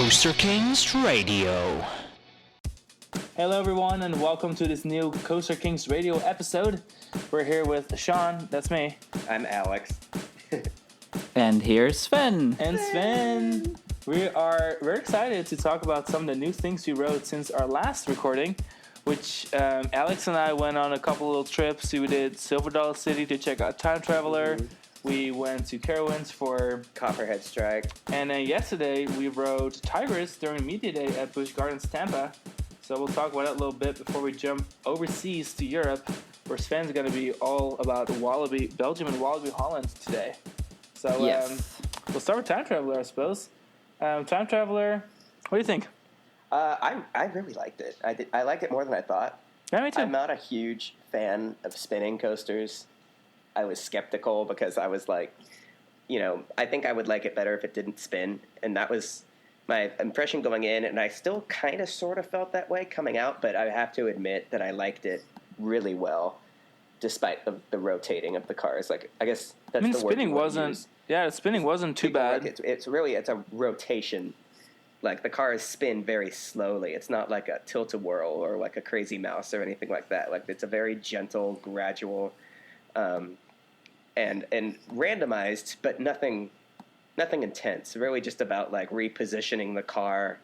Coaster Kings Radio. Hello everyone and welcome to this new Coaster Kings Radio episode. We're here with Sean, that's me. I'm Alex. And here's Sven. And Sven. We're excited to talk about some of the new things we wrote since our last recording, which Alex and I went on a couple little trips. We did Silver Dollar City to check out Time Traveler. Mm-hmm. We went to Carowinds for Copperhead Strike. And then yesterday we rode Tigris during Media Day at Busch Gardens, Tampa. So we'll talk about that a little bit before we jump overseas to Europe, where Sven's going to be all about Wallaby, Belgium and Wallaby Holland today. So yes. We'll start with Time Traveler, I suppose. Time Traveler, what do you think? I really liked it. I liked it more than I thought. Yeah, me too. I'm not a huge fan of spinning coasters. I was skeptical because I was like, I think I would like it better if it didn't spin. And that was my impression going in. And I still kind of sort of felt that way coming out. But I have to admit that I liked it really well, despite the rotating of the cars. Like, I guess that's the word. The spinning wasn't too bad. Like it's a rotation. Like, the cars spin very slowly. It's not like a tilt-a-whirl or like a crazy mouse or anything like that. Like, it's a very gentle, gradual, and randomized, but nothing intense. Really just about like repositioning the car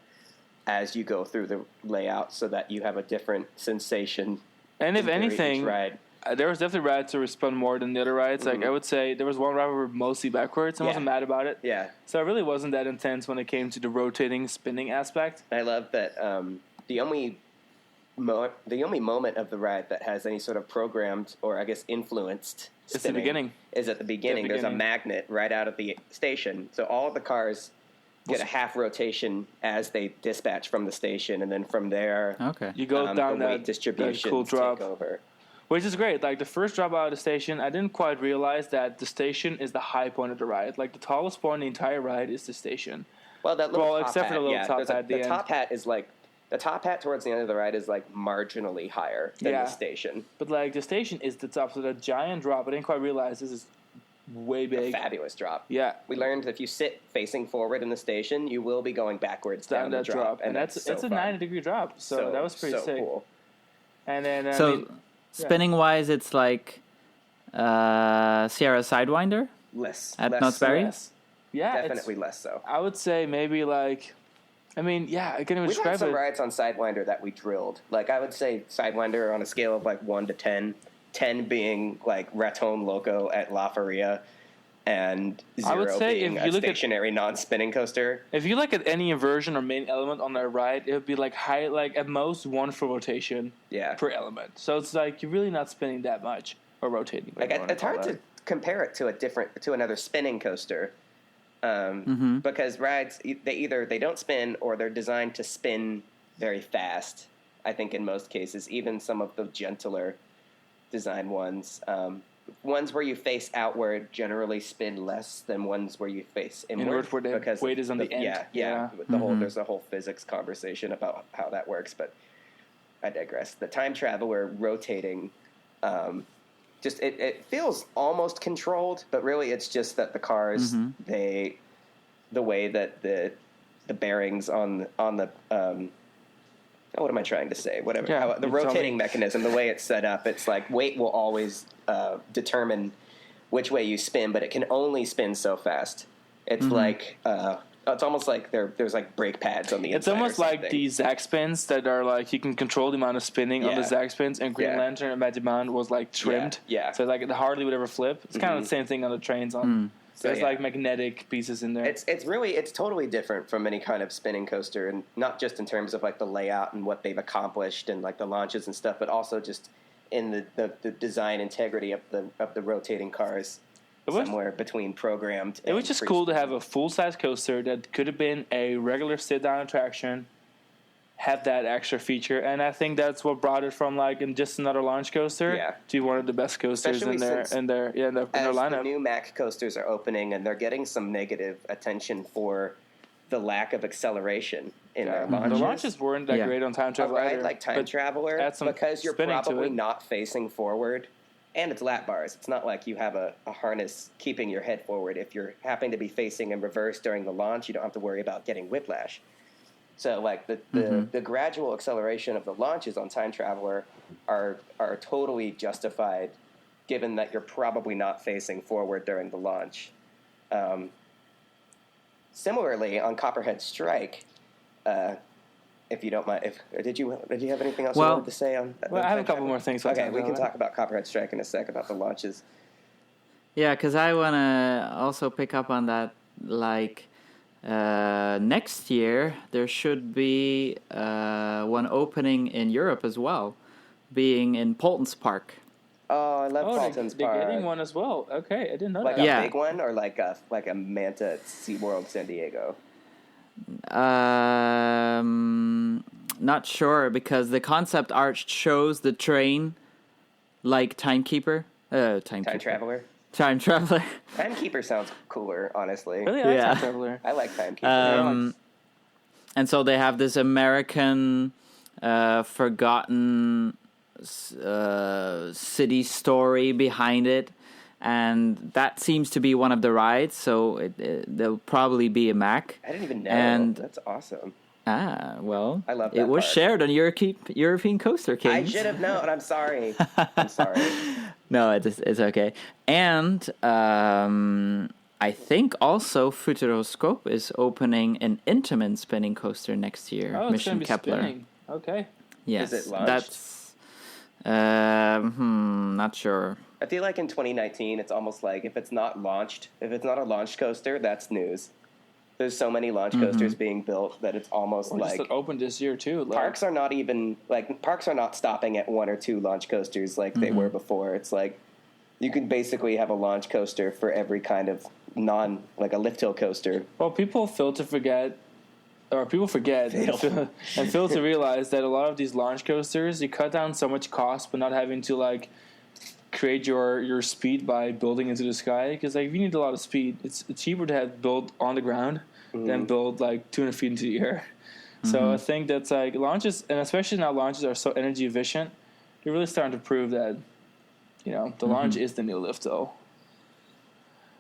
as you go through the layout so that you have a different sensation. And if anything, there was definitely rides that spun more than the other rides. Mm-hmm. Like, I would say there was one ride where we were mostly backwards. I wasn't mad about it. Yeah. So it really wasn't that intense when it came to the rotating, spinning aspect. I love that the only moment of the ride that has any sort of programmed or, I guess, influenced it's the beginning. Is at the beginning. There's a magnet right out of the station. So all of the cars get a half rotation as they dispatch from the station, and then from there, you go down that distribution cool drop. Take over. Which is great. Like, the first drop out of the station, I didn't quite realize that the station is the high point of the ride. Like, the tallest point in the entire ride is the station. Well, that little top except hat, for the little top hat at the end. The top hat is like... The top hat towards the end of the ride is, like, marginally higher than the station. But, like, the station is the top, so the giant drop. I didn't quite realize this is way big. A fabulous drop. Yeah. We learned if you sit facing forward in the station, you will be going backwards down the drop. And it's a 90-degree drop, so that was pretty sick. Cool. And then, spinning-wise, it's like Sierra Sidewinder? Less. At Knott's Berry? Yeah, definitely less so. I would say maybe, like... I can't even describe it. We've had some rides on Sidewinder that we drilled. Like, I would say Sidewinder on a scale of, like, 1 to 10. 10 being, like, Raton Loco at La Feria, and 0 being a stationary non-spinning coaster. If you look at any inversion or main element on that ride, it would be, like, at most 1 for rotation per element. So it's, like, you're really not spinning that much or rotating. Like, it's hard to compare it to another spinning coaster. Because rides, they don't spin or they're designed to spin very fast. I think in most cases, even some of the gentler design ones, ones where you face outward generally spin less than ones where you face inward where the because weight is on the end. Yeah. There's a whole physics conversation about how that works, but I digress. The Time Traveler rotating. Just it feels almost controlled, but really it's just that the cars the way that the bearings on the what am I trying to say? Whatever the rotating mechanism, the way it's set up, it's like weight will always determine which way you spin, but it can only spin so fast. It's like it's almost like there's like brake pads on the inside. It's almost like the Zack spins that are like you can control the amount of spinning on the Zack spins, and Green Lantern and Magic Mountain was like trimmed. Yeah. So like the hardly would ever flip. It's kind of the same thing on the trains. There's like magnetic pieces in there. It's totally different from any kind of spinning coaster, and not just in terms of like the layout and what they've accomplished and like the launches and stuff, but also just in the design integrity of the rotating cars. Somewhere between programmed. It was just cool to have a full-size coaster that could have been a regular sit-down attraction, have that extra feature, and I think that's what brought it from like just another launch coaster to one of the best coasters in their lineup. As the new Mack coasters are opening, and they're getting some negative attention for the lack of acceleration in their launches. The launches weren't that great on Time Traveler. A ride like Time Traveler, because you're probably not facing forward. And it's lap bars. It's not like you have a harness keeping your head forward. If you're happen to be facing in reverse during the launch, you don't have to worry about getting whiplash. So like the gradual acceleration of the launches on Time Traveler are totally justified, given that you're probably not facing forward during the launch. Similarly, on Copperhead Strike, if you don't mind, did you have anything else you wanted to say on? Well, I have a couple more things. Okay, we can talk about Copperhead Strike in a sec about the launches. Yeah, because I want to also pick up on that. Like next year, there should be one opening in Europe as well, being in Polton's Park. Oh, I love Paulton's Park. They're getting one as well. Okay, I didn't know like that. Like a big one, or like a Manta at SeaWorld San Diego? Not sure, because the concept art shows the train like Timekeeper. Time Traveler. Timekeeper sounds cooler, honestly. Really, I like Time Traveler. I like Timekeeper. And so they have this American forgotten city story behind it, and that seems to be one of the rides. So there'll probably be a Mac. I didn't even know. And that's awesome. Well, I love that it was part. shared on European Coaster Kings. I should have known. I'm sorry. No, it's okay. And I think also Futuroscope is opening an Intamin spinning coaster next year. Oh, Mission it's Kepler. Spinning. Okay. Is Yes, it launched? That's not sure. I feel like in 2019, it's almost like if it's not a launched coaster, that's news. There's so many launch coasters being built that it's almost like just opened this year too. Parks are not stopping at one or two launch coasters like they were before. It's like you can basically have a launch coaster for every kind of like a lift hill coaster. Well, people fail to forget and fail to realize that a lot of these launch coasters, you cut down so much cost, but not having to like create your speed by building into the sky. Because like if you need a lot of speed, it's cheaper to have build on the ground than build like 200 feet into the air. So I think that's like launches, and especially now launches are so energy efficient. You're really starting to prove that the launch is the new lift hill.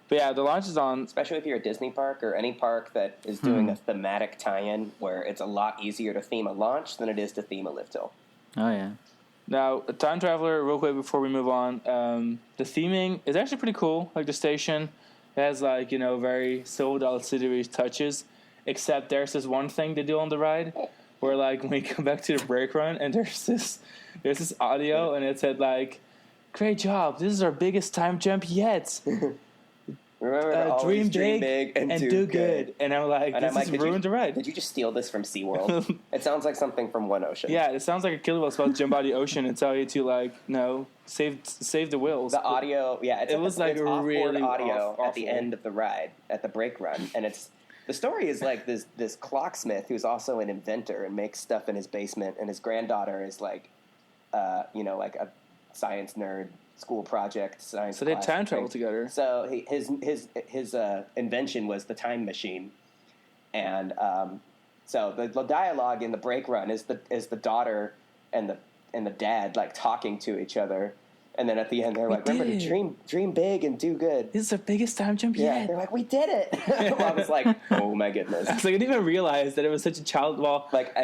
But yeah, the launch is on. Especially if you're a Disney park or any park that is doing a thematic tie-in, where it's a lot easier to theme a launch than it is to theme a lift hill. Oh yeah. Now, Time Traveler, real quick before we move on, the theming is actually pretty cool. Like the station has like very Silver Dollar City touches, except there's this one thing they do on the ride where like when we come back to the brake run and there's this audio and it said like, "Great job! This is our biggest time jump yet." Remember, dream big and do good. And I'm like, this is ruined the ride. Did you just steal this from SeaWorld? It sounds like something from One Ocean. Yeah, it sounds like a killer whale's about to jump out of the ocean and tell you to like, save the whales. The audio, it was like it's really audio awful at the end of the ride, at the brake run, and the story is like this clocksmith who's also an inventor and makes stuff in his basement, and his granddaughter is like, like a science nerd. School project, science. So they time travel together. So his invention was the time machine, and so the dialogue in the brake run is the daughter and the dad like talking to each other, and then at the end they're like, "Remember to dream big and do good." This is our biggest time jump yet. Yeah, they're like, "We did it!" I was like, "Oh my goodness!" I was like, I didn't even realize that it was such a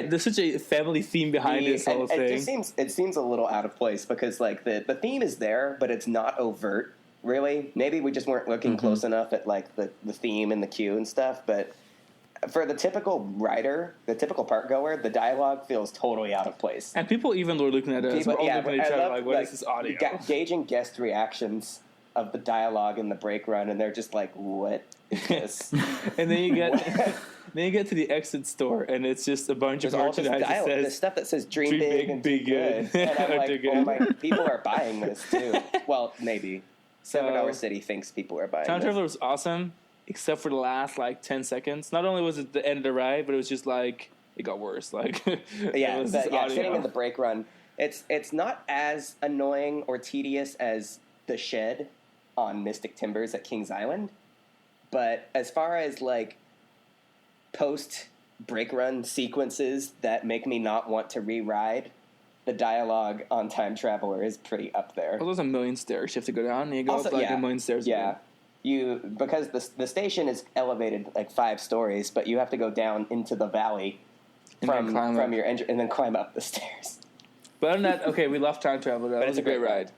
there's such a family theme behind this whole thing. It seems a little out of place because like the theme is there, but it's not overt. Really, maybe we just weren't looking close enough at like the theme and the cue and stuff. But for the typical rider, the typical park goer, the dialogue feels totally out of place. And people even were looking at us. We're all looking at each other like, what is this audio? Gauging guest reactions of the dialogue in the brake run, and they're just like, "What is this?" And then you get to the exit store, and it's just a bunch of merchandise that says the stuff that says "Dream big and be good." And I'm like, "Oh my!" People are buying this too. Well, maybe $7 City thinks people are buying. Time Traveler was awesome, except for the last like 10 seconds. Not only was it the end of the ride, but it was just like it got worse. Like sitting in the brake run, it's not as annoying or tedious as the shed on Mystic Timbers at Kings Island, but as far as like post brake run sequences that make me not want to re-ride, the dialogue on Time Traveler is pretty up there. Well, there's a million stairs you have to go down, and you go up like a million stairs. Yeah, because the station is elevated like 5 stories, but you have to go down into the valley from your engine and then climb up the stairs. But other than that, okay, we love time travel. That was a great ride.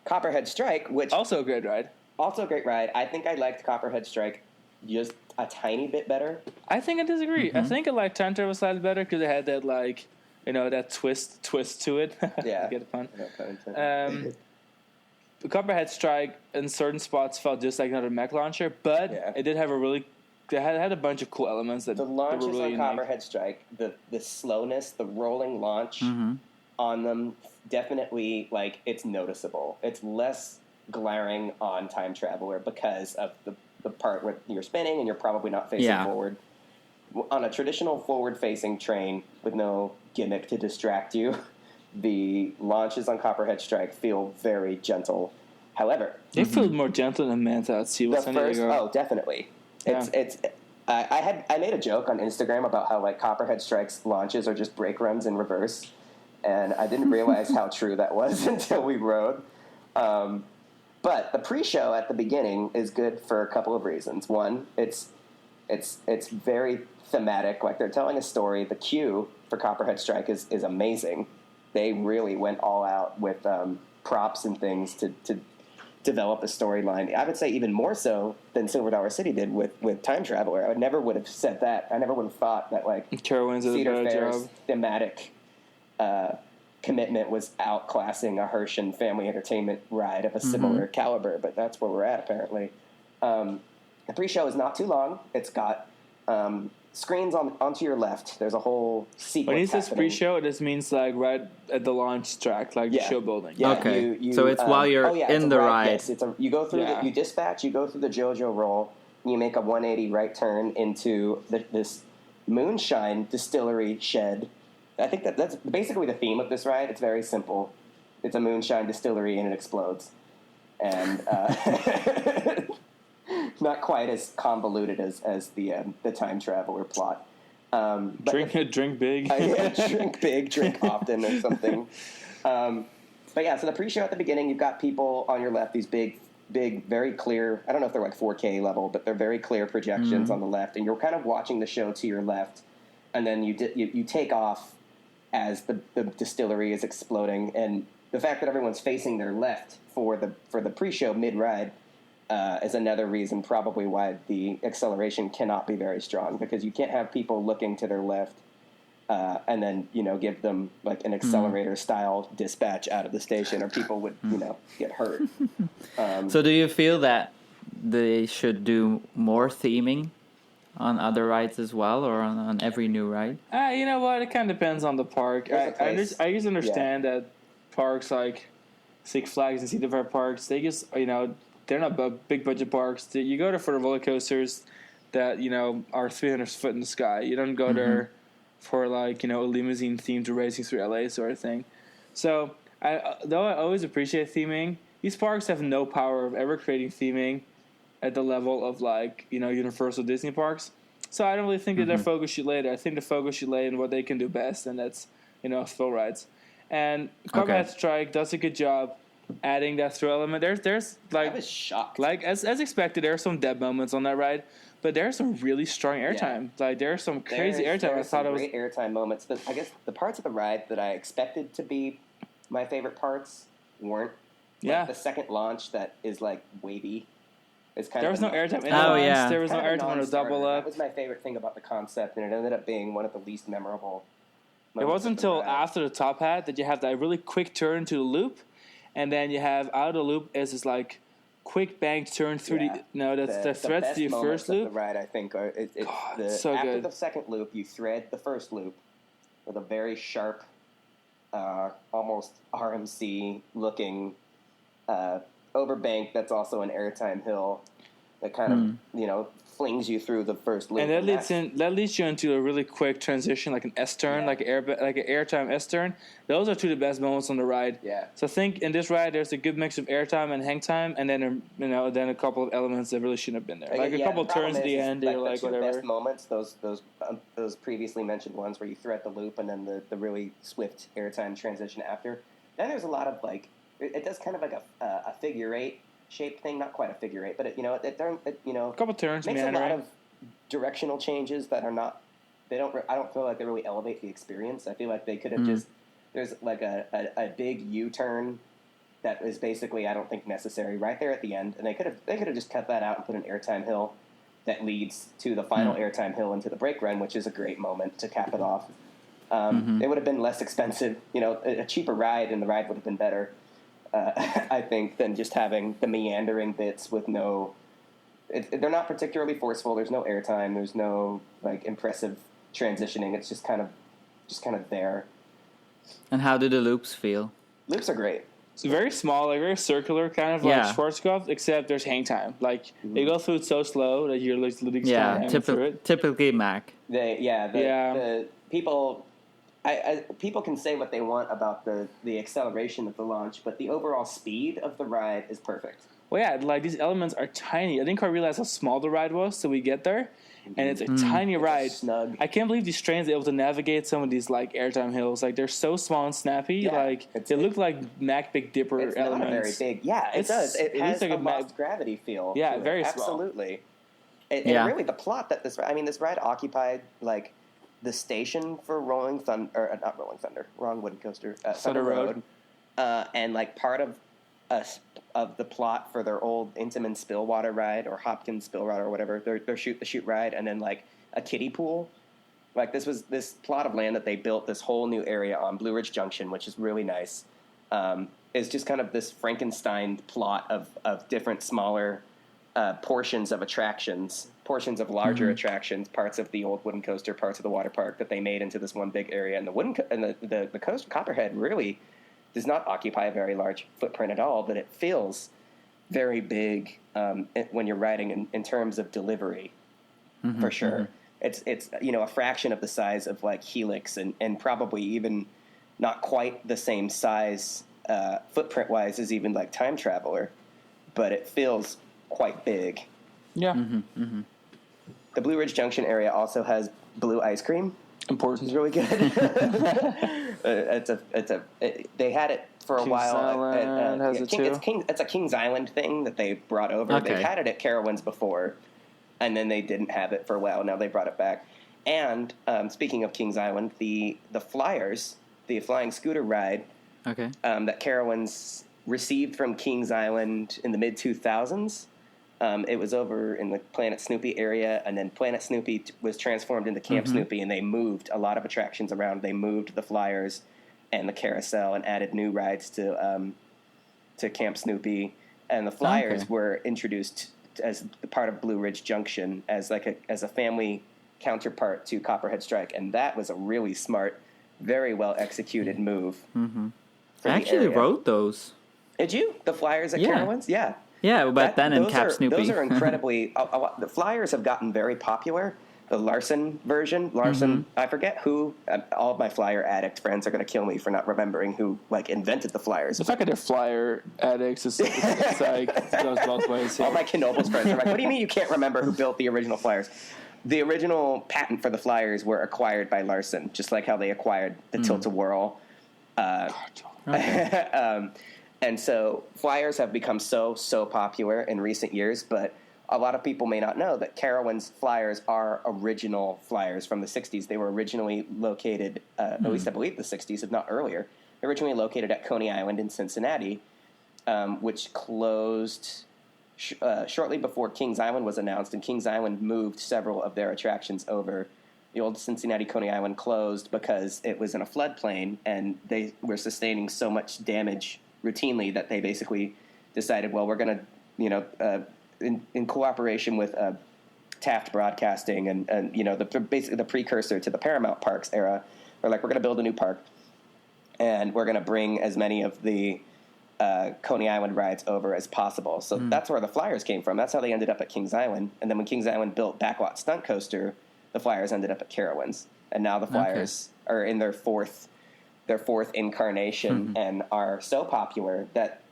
Copperhead Strike, which Also a great ride. also a great ride. I think I liked Copperhead Strike just a tiny bit better. I think I disagree. I think I like time travel slightly better because it had that like, that twist to it. Yeah. Get the pun. No pun intended. The Copperhead Strike in certain spots felt just like another mech launcher, but it did have it had a bunch of cool elements that The launches were really on unique. Copperhead Strike, the slowness, the rolling launch on them, definitely, like, it's noticeable. It's less glaring on Time Traveler because of the part where you're spinning and you're probably not facing forward. On a traditional forward-facing train with no gimmick to distract you, the launches on Copperhead Strike feel very gentle. However, They feel more gentle than Manta at Sea with San Diego. Definitely. I made a joke on Instagram about how like Copperhead Strike's launches are just brake runs in reverse, and I didn't realize how true that was until we rode. But the pre-show at the beginning is good for a couple of reasons. One, it's very thematic, like they're telling a story. The cue for Copperhead Strike is amazing. They really went all out with props and things to develop a storyline. I would say even more so than Silver Dollar City did with Time Traveler. I never would have said that. I never would have thought that like Carowinds did a Cedar better Fair's job. thematic commitment was outclassing a Hirsch and Family Entertainment ride of a similar caliber, but that's where we're at apparently. The pre-show is not too long. It's got screens onto your left. There's a whole sequence. When he says happening. pre-show, it just means like right at the launch track, like the show building. Yeah, Okay. So it's while you're in the ride. Yes, you go through you dispatch. You go through the JoJo roll. And you make a 180 right turn into this moonshine distillery shed. I think that's basically the theme of this ride. It's very simple. It's a moonshine distillery and it explodes, and not quite as convoluted as the Time Traveler plot. But Drink big. Drink big, drink often, or something. But yeah, so the pre-show at the beginning, you've got people on your left, these big, very clear, I don't know if they're like 4K level, but they're very clear projections on the left, and you're kind of watching the show to your left, and then you take off as the distillery is exploding, and the fact that everyone's facing their left for the pre-show mid-ride is another reason probably why the acceleration cannot be very strong, because you can't have people looking to their left and then give them like an accelerator style dispatch out of the station, or people would get hurt. So do you feel that they should do more theming on other rides as well, or on every new ride? You know what? It kind of depends on the park. I just understand that parks like Six Flags and Cedar Fair parks, they just they're not big budget parks. You go there for the roller coasters that are 300 foot in the sky. You don't go there for like a limousine themed racing through LA sort of thing. So though I always appreciate theming, these parks have no power of ever creating theming at the level of like Universal Disney parks. So I don't really think that their focus should lay there. I think the focus should lay in what they can do best, and that's thrill rides. And Copperhead Strike does a good job adding that thrill element. There's like I was shocked. Like as expected, there are some dead moments on that ride, but there's some really strong airtime. Like there's some crazy airtime. I thought it was great airtime moments. I guess the parts of the ride that I expected to be my favorite parts weren't. Like the second launch that is like wavy. There was no airtime in the launch. launch. There was no airtime on the double up. That was my favorite thing about the concept, and it ended up being one of the least memorable. It wasn't until after the top hat that you have that really quick turn to the loop, and then you have out of the loop is this like quick bank turn through the threads to your first loop. The ride, I think, so after good. The second loop, you thread the first loop with a very sharp, almost RMC looking overbank that's also an airtime hill that kind of flings you through the first loop. And that leads you into a really quick transition, like an S turn, like an airtime S turn. Those are two of the best moments on the ride. Yeah. So I think in this ride there's a good mix of airtime and hang time, and then then a couple of elements that really shouldn't have been there, like a couple of turns at the end. You're like the whatever. Best moments, those previously mentioned ones where you thread the loop and then the really swift airtime transition after. Then there's a lot of like. It does kind of like a figure eight shape thing, not quite a figure eight, but a couple turns, makes meandering. a lot of directional changes that are not I don't feel like they really elevate the experience. I feel like they could have just there's like a big U-turn that is basically I don't think necessary right there at the end, and they could have just cut that out and put an airtime hill that leads to the final airtime hill into the brake run, which is a great moment to cap it off. It would have been less expensive, a cheaper ride, and the ride would have been better, I think, than just having the meandering bits with no. They're not particularly forceful. There's no airtime. There's no like impressive transitioning. It's just kind of there. And how do the loops feel? Loops are great. It's very small, like very circular, kind of like Schwarzkopf, except there's hang time. Like they go through it so slow that you're like literally through it. Typically Mac. The people. People can say what they want about the acceleration of the launch, but the overall speed of the ride is perfect. Well, yeah, like these elements are tiny. I didn't quite realize how small the ride was till we get there, and it's a tiny ride. Snug. I can't believe these trains are able to navigate some of these like airtime hills. Like they're so small and snappy. Yeah, like they look like Mac Big Dipper it's elements. Not very big. Yeah, it does. It has like a lost gravity feel. Yeah, very small. Absolutely. And really, the plot that this ride occupied like the station for Rolling Thunder, or not Rolling Thunder, wrong wooden coaster, Thunder Road, and like part of the plot for their old Intamin Spillwater ride or Hopkins Spillwater or whatever, their shoot the chute ride, and then like a kiddie pool. Like this plot of land that they built this whole new area on Blue Ridge Junction, which is really nice. Is just kind of this Frankenstein plot of different smaller portions of attractions, portions of larger attractions, parts of the old wooden coaster, parts of the water park that they made into this one big area. And the coaster Copperhead really does not occupy a very large footprint at all, but it feels very big when you're riding in terms of delivery, for sure. It's a fraction of the size of like Helix and probably even not quite the same size footprint wise as even like Time Traveler, but it feels quite big. Yeah. The Blue Ridge Junction area also has blue ice cream. Important. It's really good. They had it for a while. Island has it too. It's a Kings Island thing that they brought over. Okay. They've had it at Carowinds before, and then they didn't have it for a while. Now they brought it back. And speaking of Kings Island, the Flyers, the flying scooter ride, that Carowinds received from Kings Island in the mid 2000s. It was over in the Planet Snoopy area, and then Planet Snoopy was transformed into Camp Snoopy, and they moved a lot of attractions around. They moved the Flyers and the Carousel and added new rides to Camp Snoopy. And the Flyers were introduced as part of Blue Ridge Junction as a family counterpart to Copperhead Strike, and that was a really smart, very well executed move. I actually wrote those. Did you? The Flyers at Carowinds? Yeah. Yeah, but then in Cap Snoopy. Those are incredibly... the Flyers have gotten very popular. The Larson version. Larson, I forget who... all of my Flyer addict friends are going to kill me for not remembering who invented the Flyers. The fact that they're Flyer addicts is like... it goes both ways. All my Knoebels friends are like, what do you mean you can't remember who built the original Flyers? The original patent for the Flyers were acquired by Larson, just like how they acquired the Tilt-A-Whirl. And so Flyers have become so popular in recent years, but a lot of people may not know that Carowinds Flyers are original Flyers from the 60s. They were originally located, at least I believe the 60s, if not earlier, originally located at Coney Island in Cincinnati, which closed shortly before Kings Island was announced, and Kings Island moved several of their attractions over. The old Cincinnati Coney Island closed because it was in a floodplain, and they were sustaining so much damage routinely that they basically decided, well, we're going to, in cooperation with Taft Broadcasting and basically the precursor to the Paramount Parks era, we're like, we're going to build a new park, and we're going to bring as many of the Coney Island rides over as possible. So that's where the Flyers came from. That's how they ended up at Kings Island. And then when Kings Island built Backlot Stunt Coaster, the Flyers ended up at Carowinds. And now the Flyers are in their fourth incarnation and are so popular that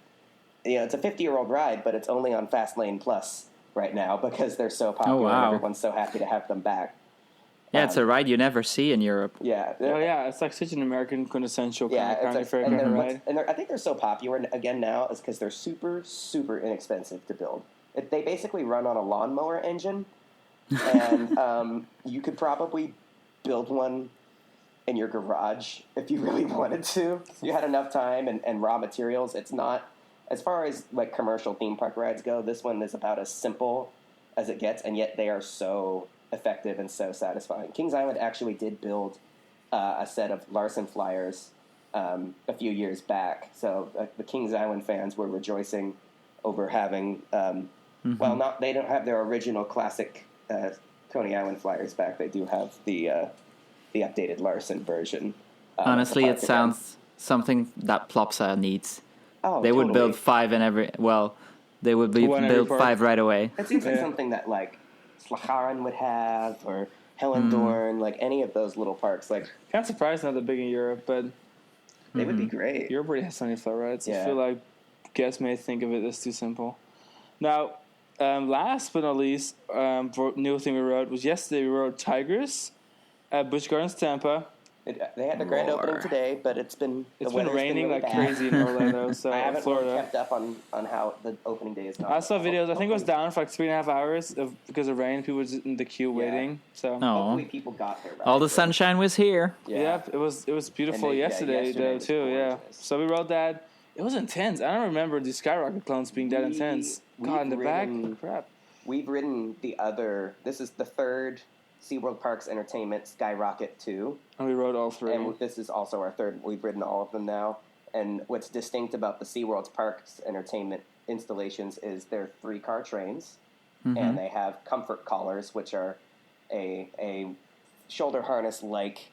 it's a 50-year-old ride, but it's only on Fastlane Plus right now because they're so popular and everyone's so happy to have them back. Yeah, it's a ride you never see in Europe. Yeah. Oh, yeah, it's like such an American quintessential kind of ride. And I think they're so popular again now is because they're super, super inexpensive to build. They basically run on a lawnmower engine, and you could probably build one in your garage if you really wanted to. You had enough time and raw materials. It's not, as far as like commercial theme park rides go, this one is about as simple as it gets, and yet they are so effective and so satisfying. Kings Island actually did build a set of Larson flyers a few years back, so the Kings Island fans were rejoicing over having, well, they don't have their original classic Coney Island flyers back. They do have the updated Larson version. Honestly, it sounds something that Plopsa needs. Oh, they would totally. build 5 in every. Well, they would build 5 right away. It seems like something that like Slagharen would have, or Hellendoorn, like any of those little parks. Like, Kind of surprised not that big in Europe, but they would be great. Europe already has so many flat rides. Yeah. I feel like guests may think of it as too simple. Now, last but not least, new thing we rode was yesterday. We rode Tigris at Busch Gardens Tampa. They had the grand opening today, but it's been raining really like bad. crazy in Orlando, so I haven't Florida. really kept up on how the opening day is. I saw videos. I think it was down for like 3.5 hours because of rain. People were just in the queue waiting. So Hopefully people got there. All the sunshine was here. yeah, it was beautiful yesterday though was too. Yeah, gorgeous. so we rode that. It was intense. I don't remember the skyrocket clones being that intense. God, in the back, crap. We've ridden the other. This is the third SeaWorld Parks Entertainment Skyrocket 2. And we rode all 3. And this is also our third. We've ridden all of them now. And what's distinct about the SeaWorld's Parks Entertainment installations is they're 3-car trains. And they have comfort collars, which are a shoulder harness-like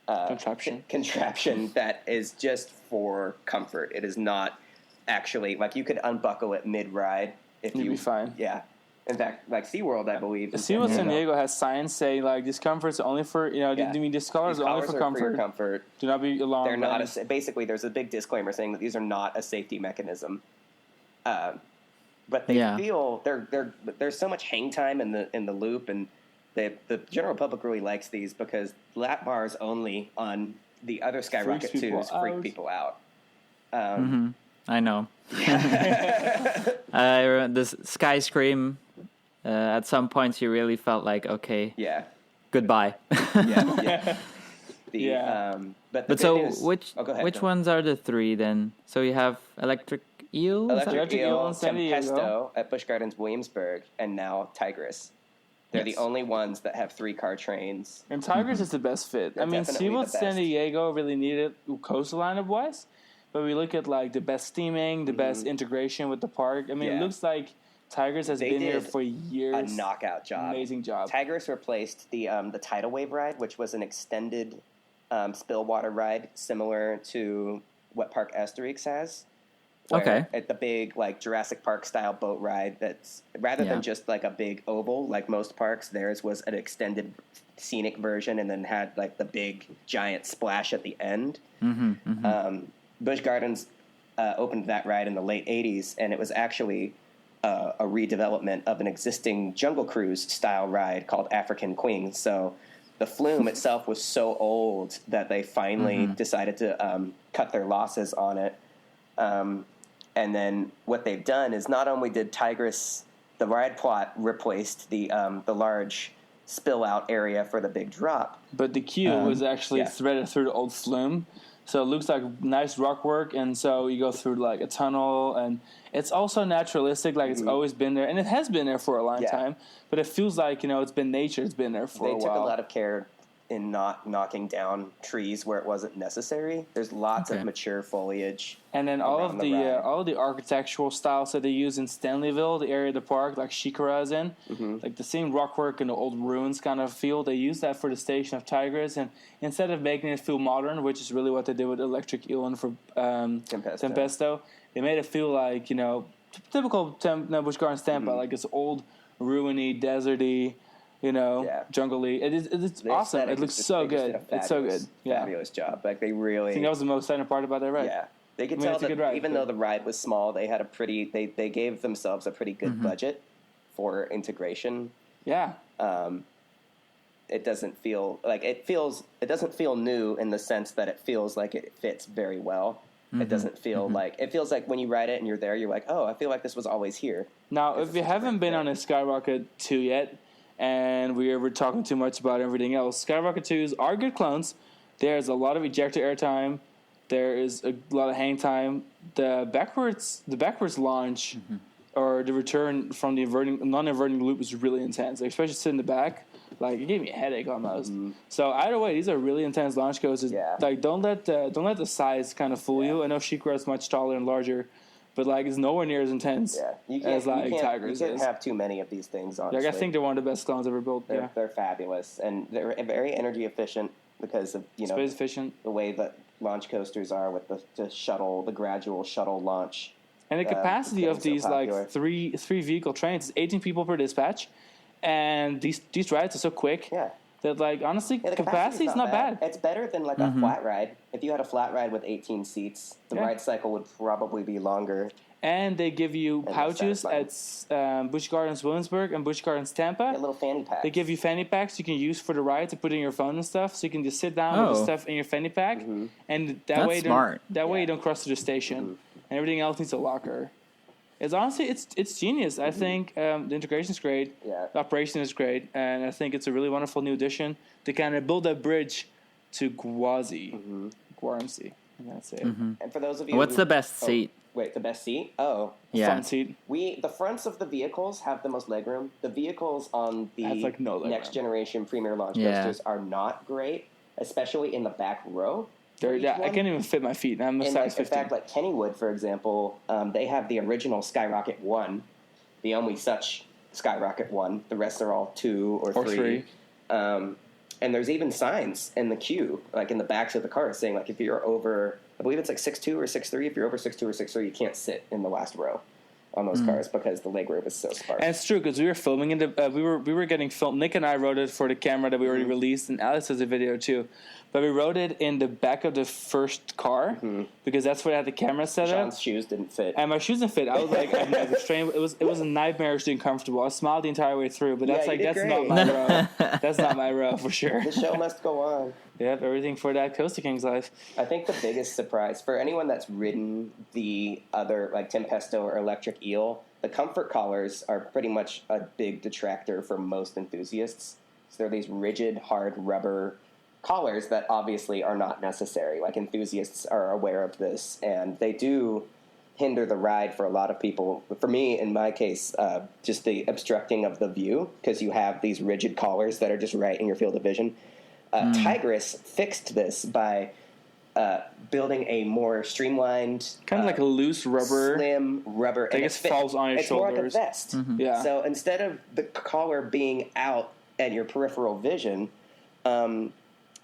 contraption that is just for comfort. It is not actually, like, you could unbuckle it mid-ride. You'd be fine. Yeah. In fact, like SeaWorld, I believe. SeaWorld San Diego has signs saying, like, these comforts are only for, these collars are only for comfort. For your comfort. Do not be alarmed. They're not basically, there's a big disclaimer saying that these are not a safety mechanism. But they feel, there's so much hang time in the loop, and the general public really likes these because lap bars only on the other Skyrocket 2s freak people out. I know. This Sky Scream, at some points you really felt like, okay, goodbye. But so news, which ones are the 3 then? So you have Electric Eel? Electric Eel, San Diego. Tempesto at Busch Gardens Williamsburg, and now Tigris. They're the only ones that have 3-car trains. And Tigris is the best fit. I mean, definitely SeaWorld the best. San Diego really needed coastal lineup-wise, but we look at, like, the best steaming, the best integration with the park. I mean, it looks like Tigris has been here for years. A knockout job. Amazing job. Tigris replaced the tidal wave ride, which was an extended still water ride similar to what Park Asterix has. At the big, like, Jurassic Park style boat ride, that's rather than just like a big oval like most parks, theirs was an extended scenic version and then had like the big giant splash at the end. Busch Gardens opened that ride in the late 80s, and it was actually a redevelopment of an existing Jungle Cruise style ride called African Queen. So the flume itself was so old that they finally decided to cut their losses on it. And then what they've done is not only did Tigris, the ride plot replaced the large spill out area for the big drop, but the queue was actually threaded through the old flume. So it looks like nice rock work, and so you go through like a tunnel, and it's also naturalistic, like it's always been there, and it has been there for a long time. But it feels like it's been nature, it's been there for a while. They took a lot of care in not knocking down trees where it wasn't necessary. There's lots of mature foliage, and then all of the architectural styles that they use in Stanleyville, the area of the park, like Shikara is in, like the same rockwork and the old ruins kind of feel. They use that for the station of Tigris, and instead of making it feel modern, which is really what they did with Electric Eel and for Tempesto, they made it feel like typical Busch Gardens Tampa, like it's old, ruiny, deserty. Jungle-y. It's awesome. It looks so good. It's so good. Fabulous job. Like they really. I think that was the most exciting part about that ride. Yeah, they could tell that even though the ride was small, they had they gave themselves a pretty good budget for integration. Yeah. It doesn't feel like it doesn't feel new in the sense that it feels like it fits very well. It doesn't feel like it feels like when you ride it and you're there, you're like, oh, I feel like this was always here. Now, if you haven't been on a Skyrocket 2 yet, and we're talking too much about everything else. Skyrocket 2s are good clones. There's a lot of ejector airtime. There is a lot of hang time. The backwards launch or the return from the non-inverting loop is really intense, like, especially sitting in the back. Like, it gave me a headache almost. So either way, these are really intense launch coasters. Yeah. Like, don't let the size kind of fool you. I know Sheikra is much taller and larger, but like it's nowhere near as intense as like Tigris. You can't have too many of these things. Honestly, like, I think they're one of the best clones ever built. They're fabulous, and they're very energy efficient because of space efficient, the way that launch coasters are with the gradual shuttle launch. And the capacity of these popular. like three vehicle trains is 18 people per dispatch, and these rides are so quick. Yeah. That, like, honestly, the capacity is not bad. It's better than like a flat ride. If you had a flat ride with 18 seats, the ride cycle would probably be longer. And they give you pouches at Busch Gardens Williamsburg and Busch Gardens Tampa. Yeah, little fanny packs. They give you fanny packs you can use for the ride to put in your phone and stuff, so you can just sit down with the stuff in your fanny pack, and that way you don't cross to the station, and everything else needs a locker. It's honestly, it's genius. I think the integration is great. Yeah. The operation is great, and I think it's a really wonderful new addition to kind of build that bridge to RMC. And that's it. And for those of you, What's the best seat? Wait, the best seat? Oh, Yeah. Front seat. the fronts of the vehicles have the most legroom. The vehicles on the That's like no legroom. next generation premier launch Yeah. coasters are not great, especially in the back row. I can't even fit my feet. I'm a size 15. In fact, like Kennywood, for example, they have the original Skyrocket 1, the only such Skyrocket 1. The rest are all 2 or 3. And there's even signs in the queue, like in the backs of the cars, saying, like, if you're over, I believe it's like 6'2" or 6'3", if you're over 6'2" or 6'3", you can't sit in the last row on those cars because the leg room is so sparse. And it's true, because we were filming in the we were getting filmed. Nick and I wrote it for the camera that we already released, and Alex has a video too. But we wrote it in the back of the first car because that's where I had the camera set up. Sean's shoes didn't fit. And my shoes didn't fit. I was like, I've never strained. It was a nightmarish uncomfortable. I smiled the entire way through, but that's you did not great. my row. That's not my row for sure. The show must go on. Yep, everything for that Coaster Kings life. I think the biggest surprise for anyone that's ridden the other, like Tempesto or Electric Eel, the comfort collars are pretty much a big detractor for most enthusiasts. So they're these rigid, hard rubber collars that obviously are not necessary. Like, enthusiasts are aware of this, and they do hinder the ride for a lot of people. For me, in my case, just the obstructing of the view, because you have these rigid collars that are just right in your field of vision. Tigris fixed this by building a more streamlined, kind of like a loose rubber, slim rubber. I guess falls on your it's shoulders. It's more like a vest. Yeah. So instead of the collar being out at your peripheral vision,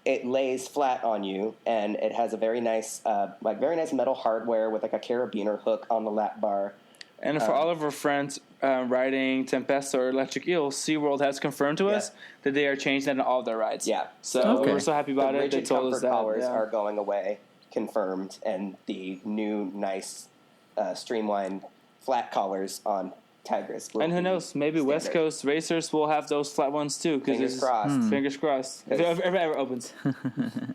it lays flat on you, and it has a very nice metal hardware with like a carabiner hook on the lap bar. And for all of our friends riding Tempesto or Electric Eel, SeaWorld has confirmed to us that they are changing that in all their rides. Yeah. So we're so happy about it. They Rigid told us comfort that. collars are going away, confirmed, and the new nice streamlined flat collars on Tigris. And who knows? Maybe standard. West Coast racers will have those flat ones too. Fingers crossed. Fingers crossed. If it ever opens.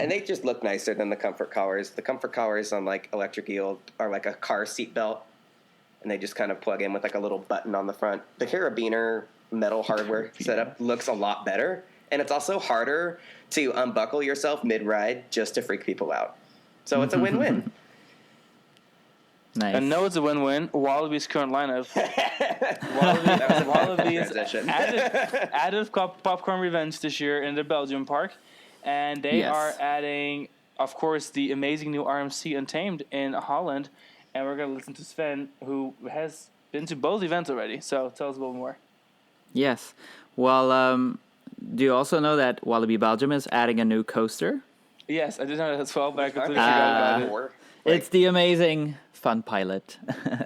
And they just look nicer than the comfort collars. The comfort collars on like Electric Eel are like a car seat belt, and they just kind of plug in with like a little button on the front. The carabiner metal hardware setup looks a lot better, and it's also harder to unbuckle yourself mid-ride just to freak people out. So it's a win-win. Nice. And no, it's a win-win. Wallaby's current lineup. Wallaby is added Popcorn Revenge this year in the Belgium park, and they are adding, of course, the amazing new RMC Untamed in Holland. And we're going to listen to Sven, who has been to both events already. So tell us a little more. Yes. Well, do you also know that Wallaby Belgium is adding a new coaster? Yes, I did know that as well, but I completely forgot about it. It's the amazing Fun Pilot.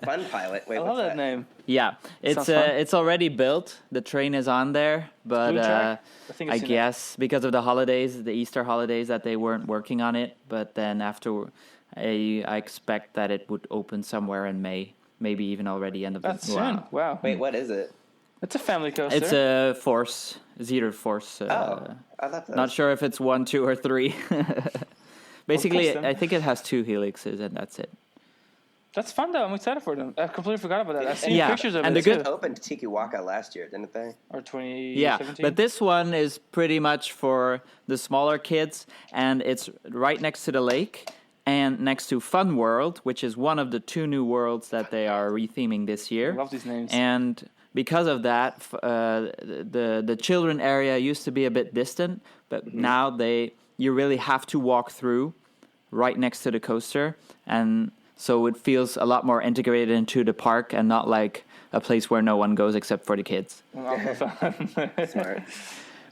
Fun Pilot. Wait, I love that name. Yeah, it's already built. The train is on there, but I guess because of the holidays, the Easter holidays, that they weren't working on it. But then after, I expect that it would open somewhere in May, maybe even already end of That's soon. Wow. Wait, what is it? It's a family coaster. It's a Force, Zero Force. I love those. Not sure if it's 1, 2, or 3. Basically, I think it has 2 helixes, and that's it. That's fun though. I'm excited for them. I completely forgot about that. I've seen Yeah, pictures of and it the too. good- Opened Tikiwaka last year, didn't they? Or 2017. Yeah, but this one is pretty much for the smaller kids, and it's right next to the lake and next to Fun World, which is one of the 2 new worlds that they are retheming this year. I love these names. And because of that, the children area used to be a bit distant, but now you really have to walk through right next to the coaster, and so it feels a lot more integrated into the park and not like a place where no one goes except for the kids. Smart.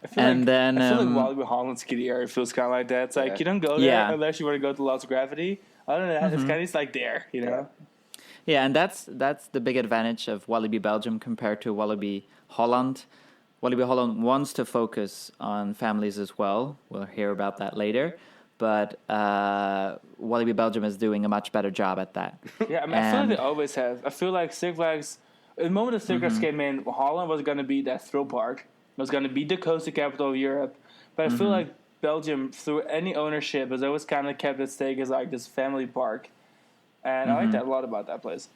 I feel And like, then, I feel like Walibi Holland's kiddie area feels kind of like that. It's like you don't go there Yeah. unless you want to go to Lost Gravity. Other than that, it's kind of like there, you know. Yeah, and that's the big advantage of Walibi Belgium compared to Walibi Holland. Walibi Holland wants to focus on families as well. We'll hear about that later. But Walibi Belgium is doing a much better job at that. Yeah, I mean, I feel like they always have. I feel like Six Flags, the moment that Six Flags came in, Holland was going to be that thrill park. It was going to be the coastal capital of Europe. But I feel like Belgium, through any ownership, has always kind of kept its stake as like this family park. And I like that a lot about that place.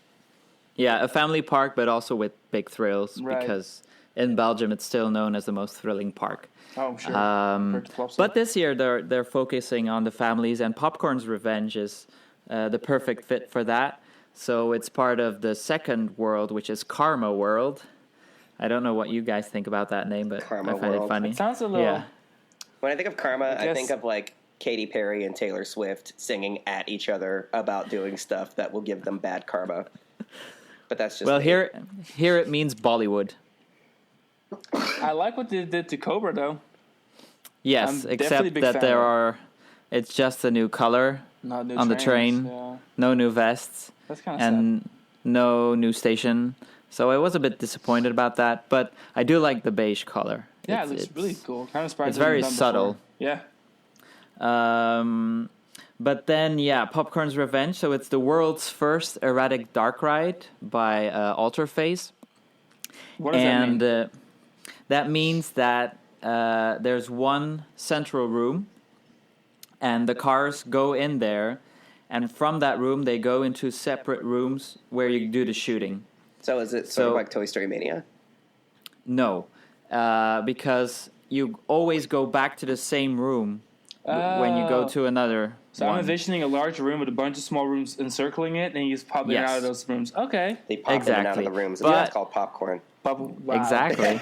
Yeah, a family park, but also with big thrills, Right. because in Belgium it's still known as the most thrilling park. Oh, sure. But this year they're focusing on the families, and Popcorn's Revenge is the perfect fit for that. So it's part of the second world, which is Karma World. I don't know what you guys think about that name, but Karma I find World. it funny. It sounds a little... Yeah. When I think of karma, I Yes. think of like Katy Perry and Taylor Swift singing at each other about doing stuff that will give them bad karma. But that's just Well, me. here it means Bollywood. I like what they did to Cobra, though. Yes, I'm definitely a except big that fan there of it. it's just a new color Not new on the trains, train, Yeah. no new vests, That's kind of sad. and no new station. So I was a bit disappointed about that, but I do like the beige color. Yeah, It's- it looks it's- really cool. Kind of surprised. it's it wasn't very done subtle. before. Yeah. But then, Popcorn's Revenge. So it's the world's first erratic dark ride by Alterphase. What does that mean? And that means that there's one central room, and the cars go in there, and from that room they go into separate rooms where you do the shooting. So is it sort of So- like Toy Story Mania? No, because you always go back to the same room when you go to another So one. I'm envisioning a large room with a bunch of small rooms encircling it, and you just pop in and Yes. out of those rooms. Okay. They pop in and out of Exactly. the rooms. But- That's called popcorn. Wow. Exactly.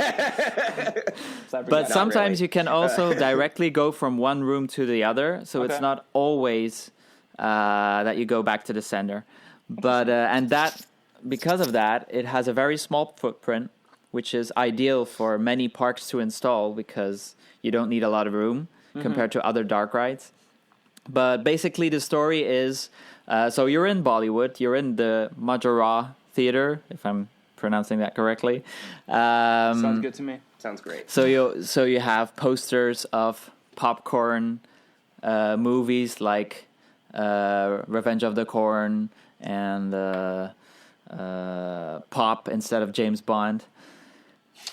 But But sometimes really. you can also directly go from one room to the other, so Okay. it's not always that you go back to the center. But and that because of that, it has a very small footprint, which is ideal for many parks to install because you don't need a lot of room compared to other dark rides. But basically, the story is so you're in Bollywood, you're in the Majora Theater, if I'm pronouncing that correctly. Sounds good to me. Sounds great. So you have posters of popcorn movies like Revenge of the Corn and Pop instead of James Bond.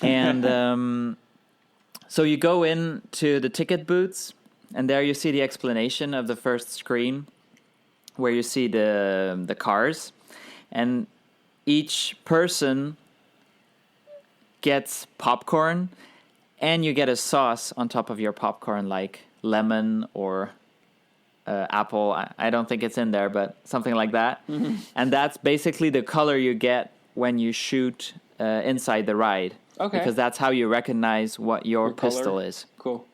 And so you go into the ticket booths, and there you see the explanation of the first screen where you see the cars. And each person gets popcorn, and you get a sauce on top of your popcorn, like lemon or apple. I don't think it's in there, but something like that. Mm-hmm. And that's basically the color you get when you shoot inside the ride. Okay. Because that's how you recognize what your Your color. pistol is. Cool.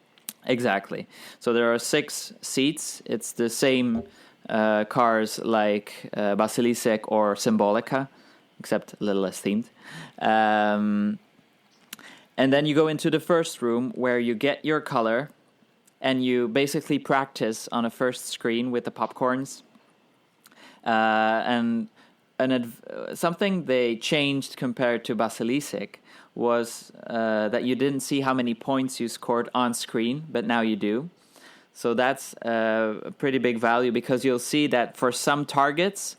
Exactly. So there are 6 seats. It's the same cars like Basilisek or Symbolica, except a little less themed. And then you go into the first room where you get your color, and you basically practice on a first screen with the popcorns. And something they changed compared to Basilisek was that you didn't see how many points you scored on screen, but now you do. So that's a pretty big value, because you'll see that for some targets,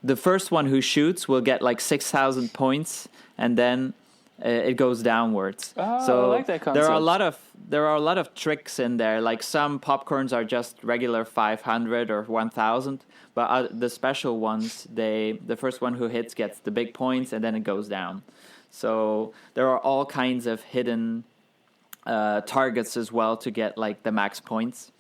the first one who shoots will get like 6,000 points, and then it goes downwards. Oh, so I like that concept. there are a lot of tricks in there. Like some popcorns are just regular 500 or 1,000, but the special ones, the first one who hits gets the big points, and then it goes down. So there are all kinds of hidden targets as well to get like the max points.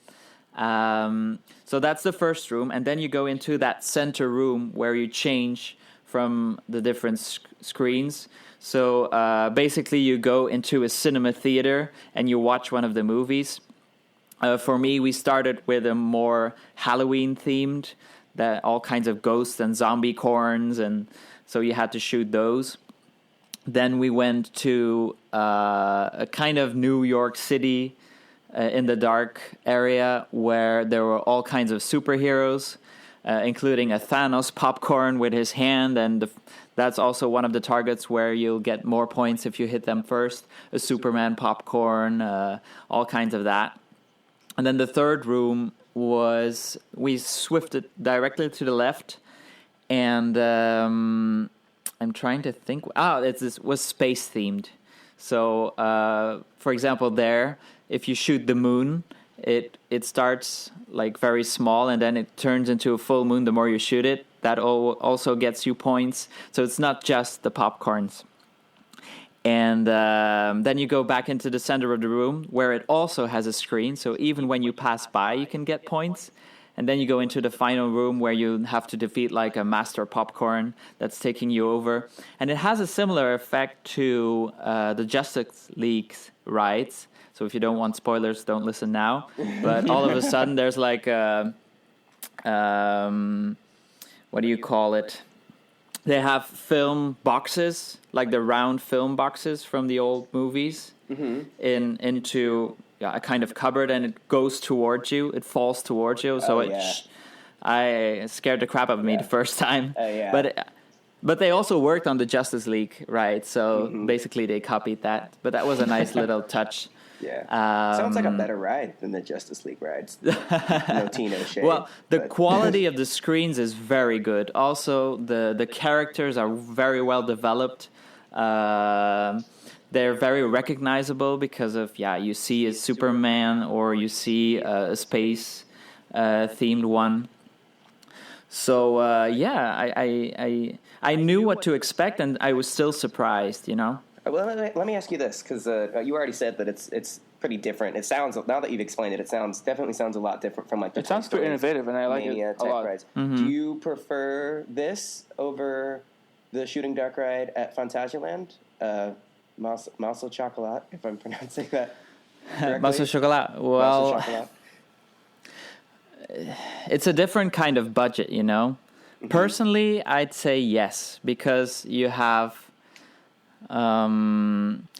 So that's the first room, and then you go into that center room where you change from the different screens. So basically you go into a cinema theater and you watch one of the movies. For me, we started with a more Halloween themed, that all kinds of ghosts and zombie corns, and so you had to shoot those. Then we went to a kind of New York City in the dark area where there were all kinds of superheroes, including a Thanos popcorn with his hand, and that's also one of the targets where you'll get more points if you hit them first. A Superman popcorn, all kinds of that. And then the third room was, we swifted directly to the left, and I'm trying to think. This was space themed. So, for example, there, if you shoot the moon, it starts like very small, and then it turns into a full moon the more you shoot it. That also gets you points. So it's not just the popcorns. And then you go back into the center of the room where it also has a screen. So even when you pass by, you can get points. And then you go into the final room where you have to defeat like a master popcorn that's taking you over. And it has a similar effect to the Justice League rides. So if you don't want spoilers, don't listen now. But all of a sudden there's like a, what do you call it? They have film boxes, like the round film boxes from the old movies, into a kind of cupboard, and it goes towards you. It falls towards you. So I scared the crap out of me the first time. But they also worked on the Justice League, right? So basically they copied that. But that was a nice little touch. Yeah. Sounds like a better ride than the Justice League rides. No tea, no shade. Well, the quality of the screens is very good. Also, the characters are very well developed. They're very recognizable because of, you see a Superman or you see a space themed one. So, I knew what to expect, and I was still surprised, you know? Well, let me ask you this, because you already said that it's pretty different. It sounds, now that you've explained it, definitely sounds a lot different from like the It sounds pretty innovative, and I like it a lot. Rides. Do you prefer this over the Shooting Dark ride at Phantasialand? Mascha Chocolat, if I'm pronouncing that correctly. Mascha Chocolat. Well, Mascha Chocolat. It's a different kind of budget, you know? Personally, I'd say yes, because you have...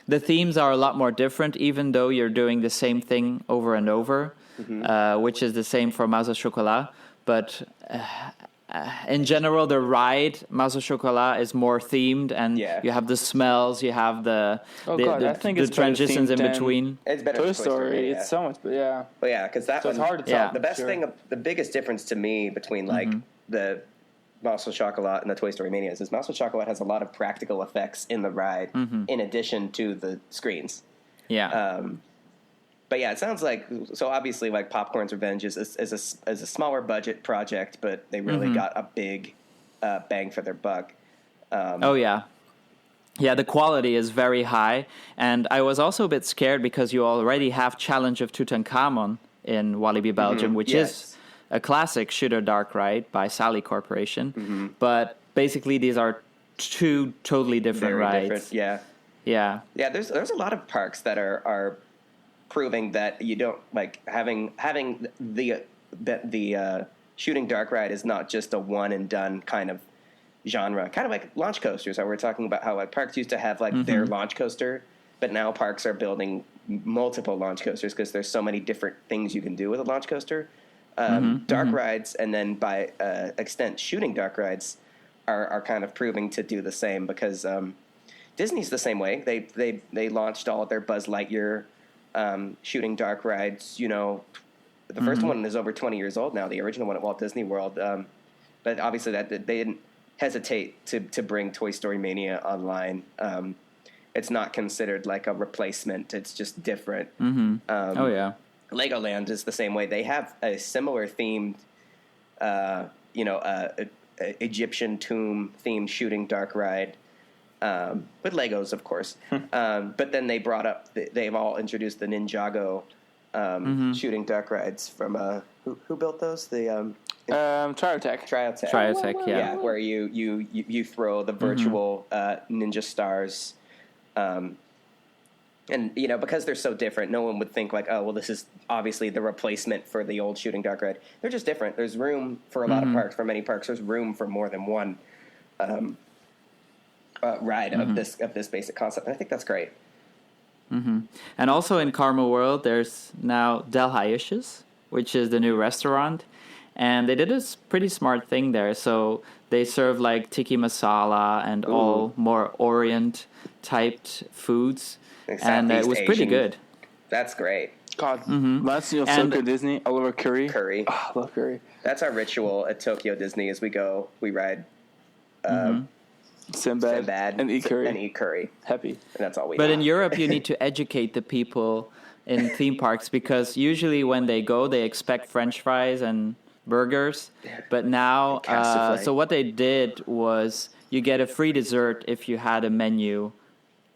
the themes are a lot more different, even though you're doing the same thing over and over, which is the same for Mascha Chocolat. But in general, the ride, Mascha Chocolat, is more themed, and you have the smells, you have the transitions in between. It's better Toy Story. It's so much, Well, yeah, because that it's hard to tell. The best thing, the biggest difference to me between like the Mascha Chocolat and the Toy Story Manias is Mascha Chocolat has a lot of practical effects in the ride in addition to the screens. Yeah. But yeah, it sounds like, so obviously like Popcorn's Revenge is a smaller budget project, but they really got a big bang for their buck. Yeah, the quality is very high. And I was also a bit scared because you already have Challenge of Tutankhamun in Walibi Belgium, which is a classic Shooter Dark ride by Sally Corporation. But basically these are two totally different rides. Yeah. There's a lot of parks that are proving that you don't like having the Shooting Dark ride is not just a one and done kind of genre, kind of like launch coasters. How we're talking about how like parks used to have like their launch coaster, but now parks are building multiple launch coasters because there's so many different things you can do with a launch coaster. Dark rides, and then by extent Shooting Dark rides are kind of proving to do the same, because Disney's the same way. They launched all of their Buzz Lightyear Shooting Dark rides. You know, the first one is over 20 years old now. The original one at Walt Disney World, but obviously that they didn't hesitate to bring Toy Story Mania online. it's not considered like a replacement. It's just different. Oh yeah. Legoland is the same way. They have a similar themed, Egyptian tomb themed shooting dark ride, with Legos, of course. But then they brought up, they've all introduced the Ninjago shooting dark rides from who built those? The Triotech. Triotech, yeah. Where you throw the virtual ninja stars. And, because they're so different, no one would think like, oh, well, this is obviously the replacement for the old shooting dark ride. They're just different. There's room for a lot of parks, for many parks. There's room for more than one ride of this basic concept. And I think that's great. And also in Karma World, there's now Del Hayesh's, which is the new restaurant. And they did a pretty smart thing there. So they serve like tiki masala and all more Orient typed foods. And it was pretty good. That's great. God, last year Tokyo Disney, I love curry. Curry. Oh, I love curry. That's our ritual at Tokyo Disney. As we go, we ride Sinbad and eat curry. Happy. And that's all we But have. in Europe, you need to educate the people in theme parks because usually when they go, they expect French fries and burgers. But now, so what they did was you get a free dessert if you had a menu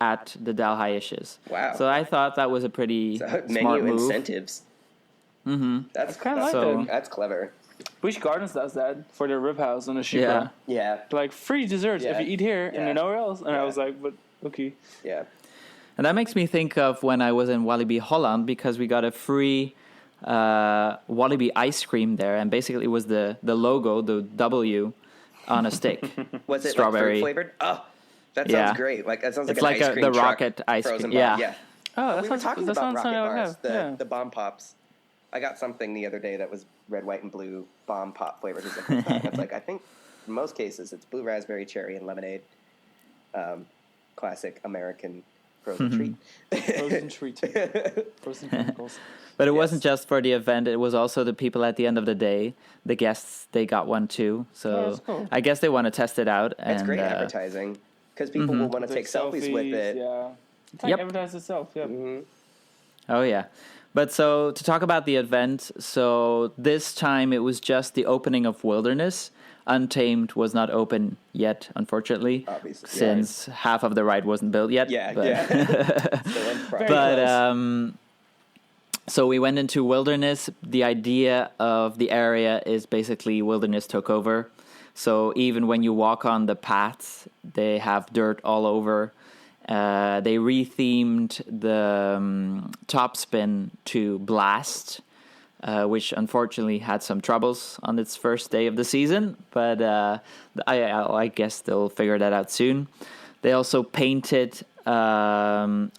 at the Del Hayesh's. Wow. So I thought that was a pretty smart menu move. incentives. That's kind of like that's clever. Busch Gardens does that for their rib house on the Shipra. Yeah. Like free desserts if you eat here and nowhere else. And I was like, but okay. Yeah. And that makes me think of when I was in Walibi Holland because we got a free Walibi ice cream there. And basically it was the logo, the W on a stick. Was it strawberry like fruit flavored? Oh, that sounds great. Like that sounds like it's like an ice cream the truck, rocket ice cream. frozen Yeah. bar. Oh, We were talking about rocket bars, have. the bomb pops. I got something the other day that was red, white, and blue bomb pop flavored. It's like I think in most cases it's blue raspberry, cherry, and lemonade. Classic American frozen treat. Frozen treat. Frozen chemicals. But it wasn't just for the event. It was also the people at the end of the day. The guests, they got one too. So that's cool. I guess they want to test it out. It's great advertising because people will want to take selfies with it. Yeah. It's like advertise itself. Yeah. Oh, yeah. But so to talk about the event, so this time it was just the opening of Wilderness. Untamed was not open yet, unfortunately, Obviously, since half of the ride wasn't built yet. So we went into Wilderness. The idea of the area is basically Wilderness took over. So even when you walk on the paths, they have dirt all over. They rethemed the top spin to Blast, which unfortunately had some troubles on its first day of the season, but I guess they'll figure that out soon. They also painted on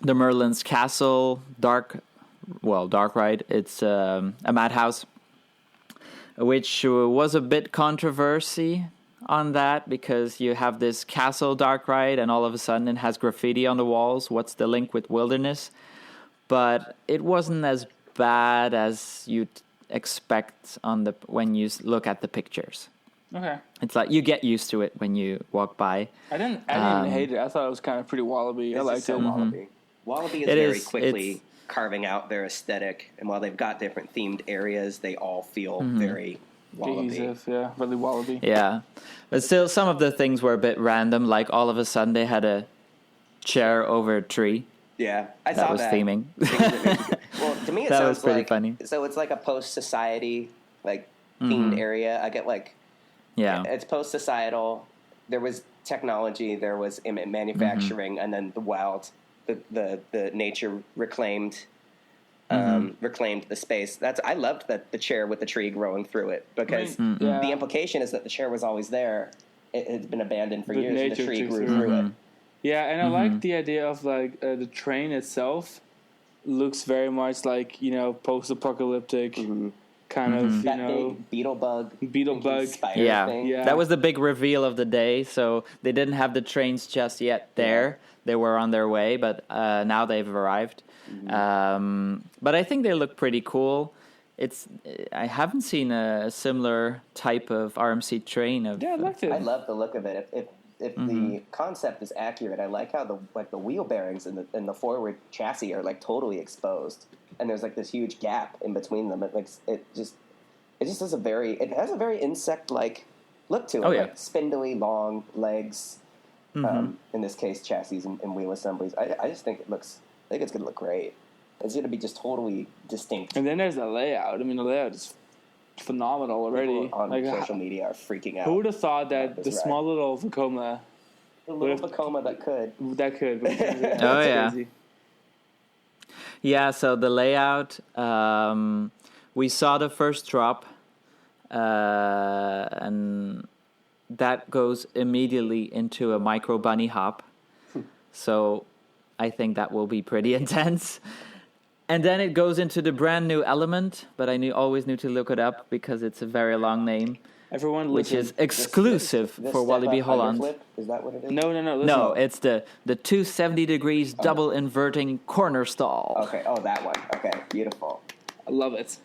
the Merlin's Castle dark ride. It's a madhouse, which was a bit controversy on that because you have this castle dark ride and all of a sudden it has graffiti on the walls. What's the link with Wilderness? But it wasn't as bad as you'd expect when you look at the pictures. Okay. It's like you get used to it when you walk by. I didn't hate it. I thought it was kind of pretty Wallaby. I liked it. Wallaby. Wallaby is very quickly carving out their aesthetic, and while they've got different themed areas, they all feel very Wallaby. Cohesive, yeah, really Wallaby. Yeah, but still, some of the things were a bit random. Like all of a sudden, they had a chair over a tree. Yeah, I saw that. Theming. Well, to me, it that sounds was pretty like funny. So it's like a post-society themed area. I get it's post-societal. There was technology, there was manufacturing, and then the wild, the nature reclaimed the space. I loved the chair with the tree growing through it because the implication is that the chair was always there. It had been abandoned for years, and the tree grew through it. Yeah, and I like the idea of the train itself looks very much like post-apocalyptic kind of big beetle bug Yeah. thing. That was the big reveal of the day. So they didn't have the trains just yet there. They were on their way, but now they've arrived. But I think they look pretty cool. I haven't seen a similar type of RMC train. I liked it. I love the look of it. if the concept is accurate, I like how the wheel bearings and the forward chassis are like totally exposed, and there's like this huge gap in between them. It just has a very insect-like look to it. Oh, yeah. Like spindly, long legs. In this case, chassis and wheel assemblies. I just think it's going to look great. It's going to be just totally distinct. And then there's the layout. I mean, the layout is phenomenal already. People on social media are freaking out. Who would have thought that the small little Vekoma... The little Vekoma that could. That could. But oh, yeah. Crazy. Yeah, so the layout, we saw the first drop, and that goes immediately into a micro bunny hop. So I think that will be pretty intense. And then it goes into the brand new element, but I always knew to look it up because it's a very long name. Everyone which listen. is exclusive for Walibi Holland. Is that what it is? No. Listen. No, it's the 270 degrees double inverting corner stall. Okay. Oh, that one. Okay. Beautiful. I love it.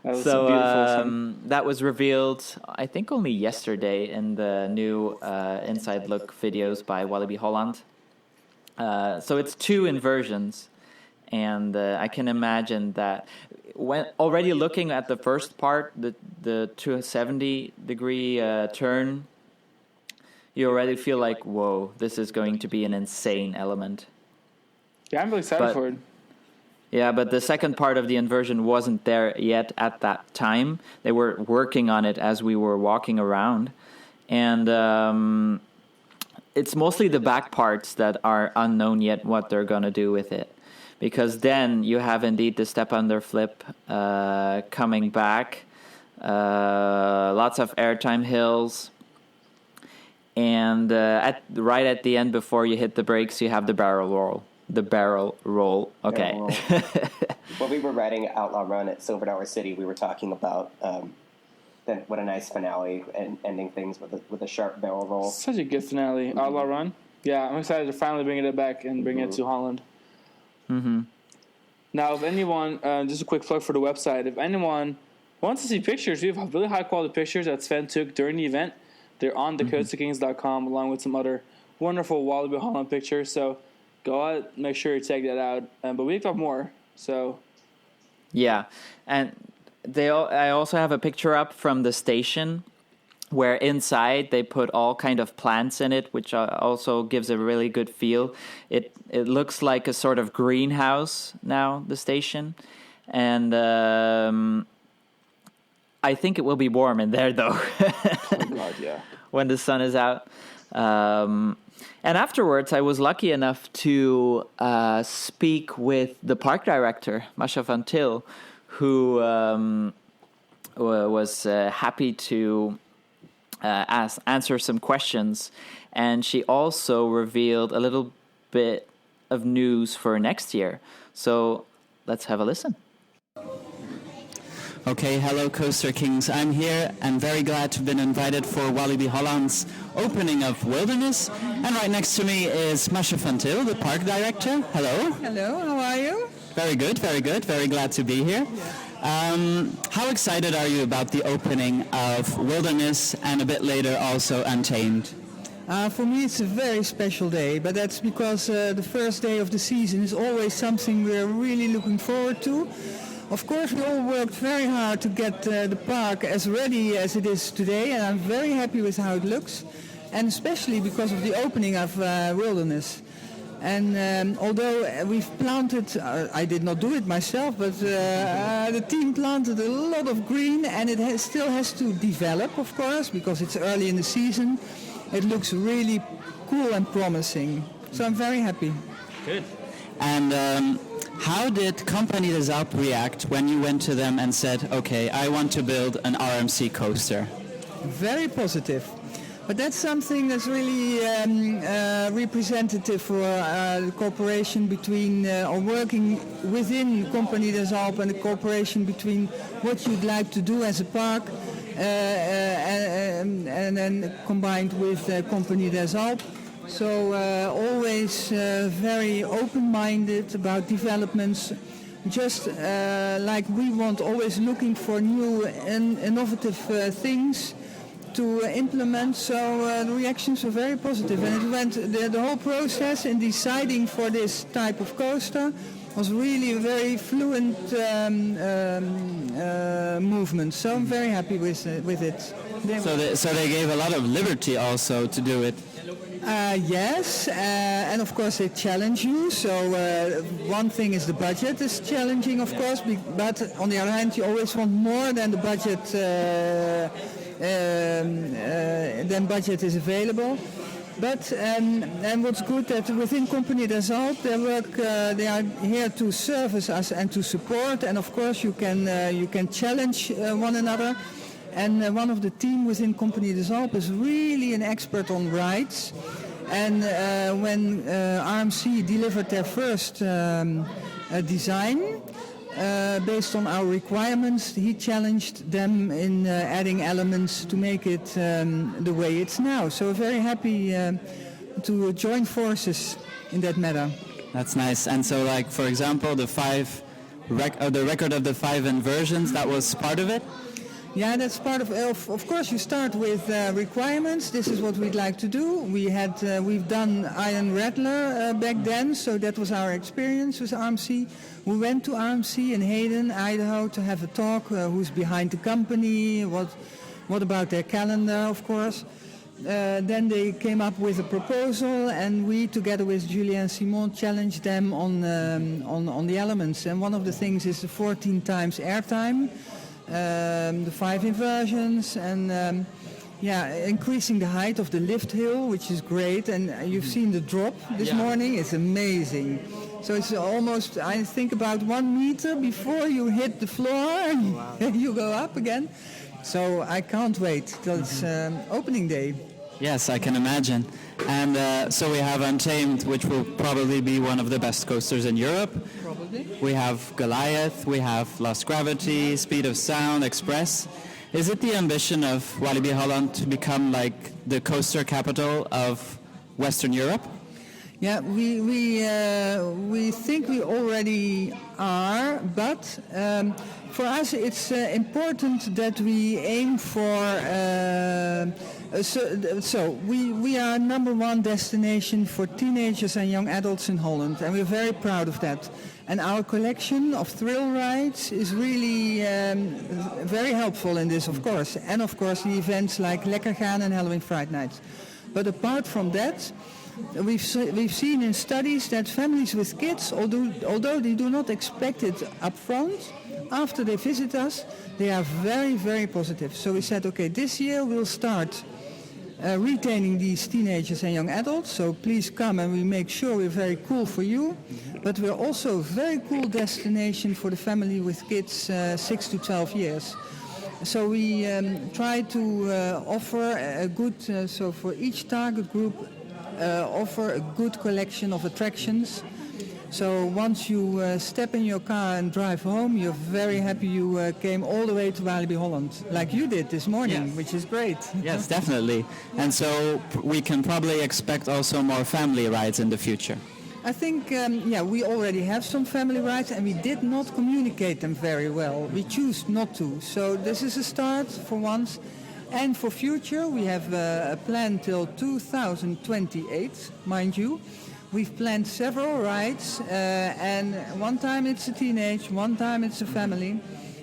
That was So beautiful. that was revealed, I think, only yesterday in the new Inside Look videos by Walibi Holland. So it's 2 inversions, and I can imagine that when already looking at the first part, the 270 degree turn, you already feel like, whoa, this is going to be an insane element. Yeah, I'm really excited for it. Yeah, but the second part of the inversion wasn't there yet at that time. They were working on it as we were walking around. And it's mostly the back parts that are unknown yet what they're going to do with it. Because then you have indeed the step under flip coming back. Lots of airtime hills. And right at the end, before you hit the brakes, you have the barrel roll. The barrel roll. Okay. Barrel roll. When we were riding Outlaw Run at Silver Dollar City, we were talking about what a nice finale and ending things with a sharp barrel roll. Such a good finale. Outlaw Run. Yeah, I'm excited to finally bring it back and bring it to Holland. Mm-hmm. Now, if anyone, just a quick plug for the website, if anyone wants to see pictures, we have really high quality pictures that Sven took during the event. They're on thecodestokings.com along with some other wonderful Walibi Holland pictures. So go out, make sure you check that out. But we have more. So yeah, and I also have a picture up from the station where inside they put all kind of plants in it, which also gives a really good feel. It looks like a sort of greenhouse now, the station. And I think it will be warm in there, though. oh God, yeah. When the sun is out. And afterwards, I was lucky enough to speak with the park director, Mascha Van Till, who was happy to answer some questions. And she also revealed a little bit of news for next year. So let's have a listen. Okay, hello Coaster Kings. I'm here and very glad to have been invited for Walibi Holland's opening of Wilderness. And right next to me is Mascha Van Till, the park director. Hello. Hello, how are you? Very good, very good. Very glad to be here. How excited are you about the opening of Wilderness and a bit later also Untamed? For me it's a very special day, but that's because the first day of the season is always something we're really looking forward to. Of course, we all worked very hard to get the park as ready as it is today, and I'm very happy with how it looks, and especially because of the opening of Wilderness. And although we've planted, I did not do it myself, but the team planted a lot of green, and it still has to develop, of course, because it's early in the season. It looks really cool and promising, so I'm very happy. Good. And how did Compagnie des Alpes react when you went to them and said, okay, I want to build an RMC coaster? Very positive. But that's something that's really representative for the cooperation between, or working within Compagnie des Alpes and the cooperation between what you'd like to do as a park and then combined with Compagnie des Alpes. So always very open-minded about developments, just like we want, always looking for new and innovative things. to implement. So the reactions were very positive, and it went. The whole process in deciding for this type of coaster was really a very fluent movement. So I'm very happy with it. So they gave a lot of liberty also to do it. Yes, and of course they challenge you. So one thing is the budget is challenging, of course, but on the other hand, you always want more than the budget budget is available. But and what's good that within Compagnie des Alpes they are here to service us and to support, and of course you can challenge one another. And one of the team within Compagnie des Alpes is really an expert on rides. And when RMC delivered their first design based on our requirements, he challenged them in adding elements to make it the way it's now. So very happy to join forces in that matter. That's nice. And so, like, for example, the record of the 5 inversions, that was part of it? Yeah, that's part of course, you start with requirements. This is what we'd like to do. We've done Iron Rattler back then, so that was our experience with RMC. We went to RMC in Hayden, Idaho, to have a talk. Who's behind the company? What about their calendar, of course. Then they came up with a proposal, and we, together with Julien Simon, challenged them on the elements. And one of the things is the 14 times airtime. The 5 inversions, and increasing the height of the lift hill, which is great. And you've seen the drop this morning. It's amazing. So it's almost, I think, about 1 meter before you hit the floor and you go up again. So I can't wait till it's opening day. Yes, I can imagine. And so we have Untamed, which will probably be one of the best coasters in Europe. Probably. We have Goliath, we have Lost Gravity, Speed of Sound, Express. Is it the ambition of Walibi Holland to become like the coaster capital of Western Europe? Yeah, we think we already are, but for us it's important that we aim for. So we are #1 destination for teenagers and young adults in Holland, and we're very proud of that. And our collection of thrill rides is really very helpful in this, of course. And of course the events like Lekker Gaan and Halloween Fright Nights. But apart from that, we've seen in studies that families with kids, although they do not expect it up front, after they visit us, they are very, very positive. So we said, okay, this year we'll start retaining these teenagers and young adults. So please come, and we make sure we're very cool for you. But we're also a very cool destination for the family with kids 6 to 12 years. So we try to offer a good, so for each target group, offer a good collection of attractions. So once you step in your car and drive home, you're very happy you came all the way to Walibi Holland, like you did this morning, which is great. Yes, definitely. And so we can probably expect also more family rides in the future. I think, we already have some family rides, and we did not communicate them very well. We choose not to. So this is a start for once. And for future, we have a plan till 2028, mind you. We've planned several rides, and one time it's a teenage, one time it's a family,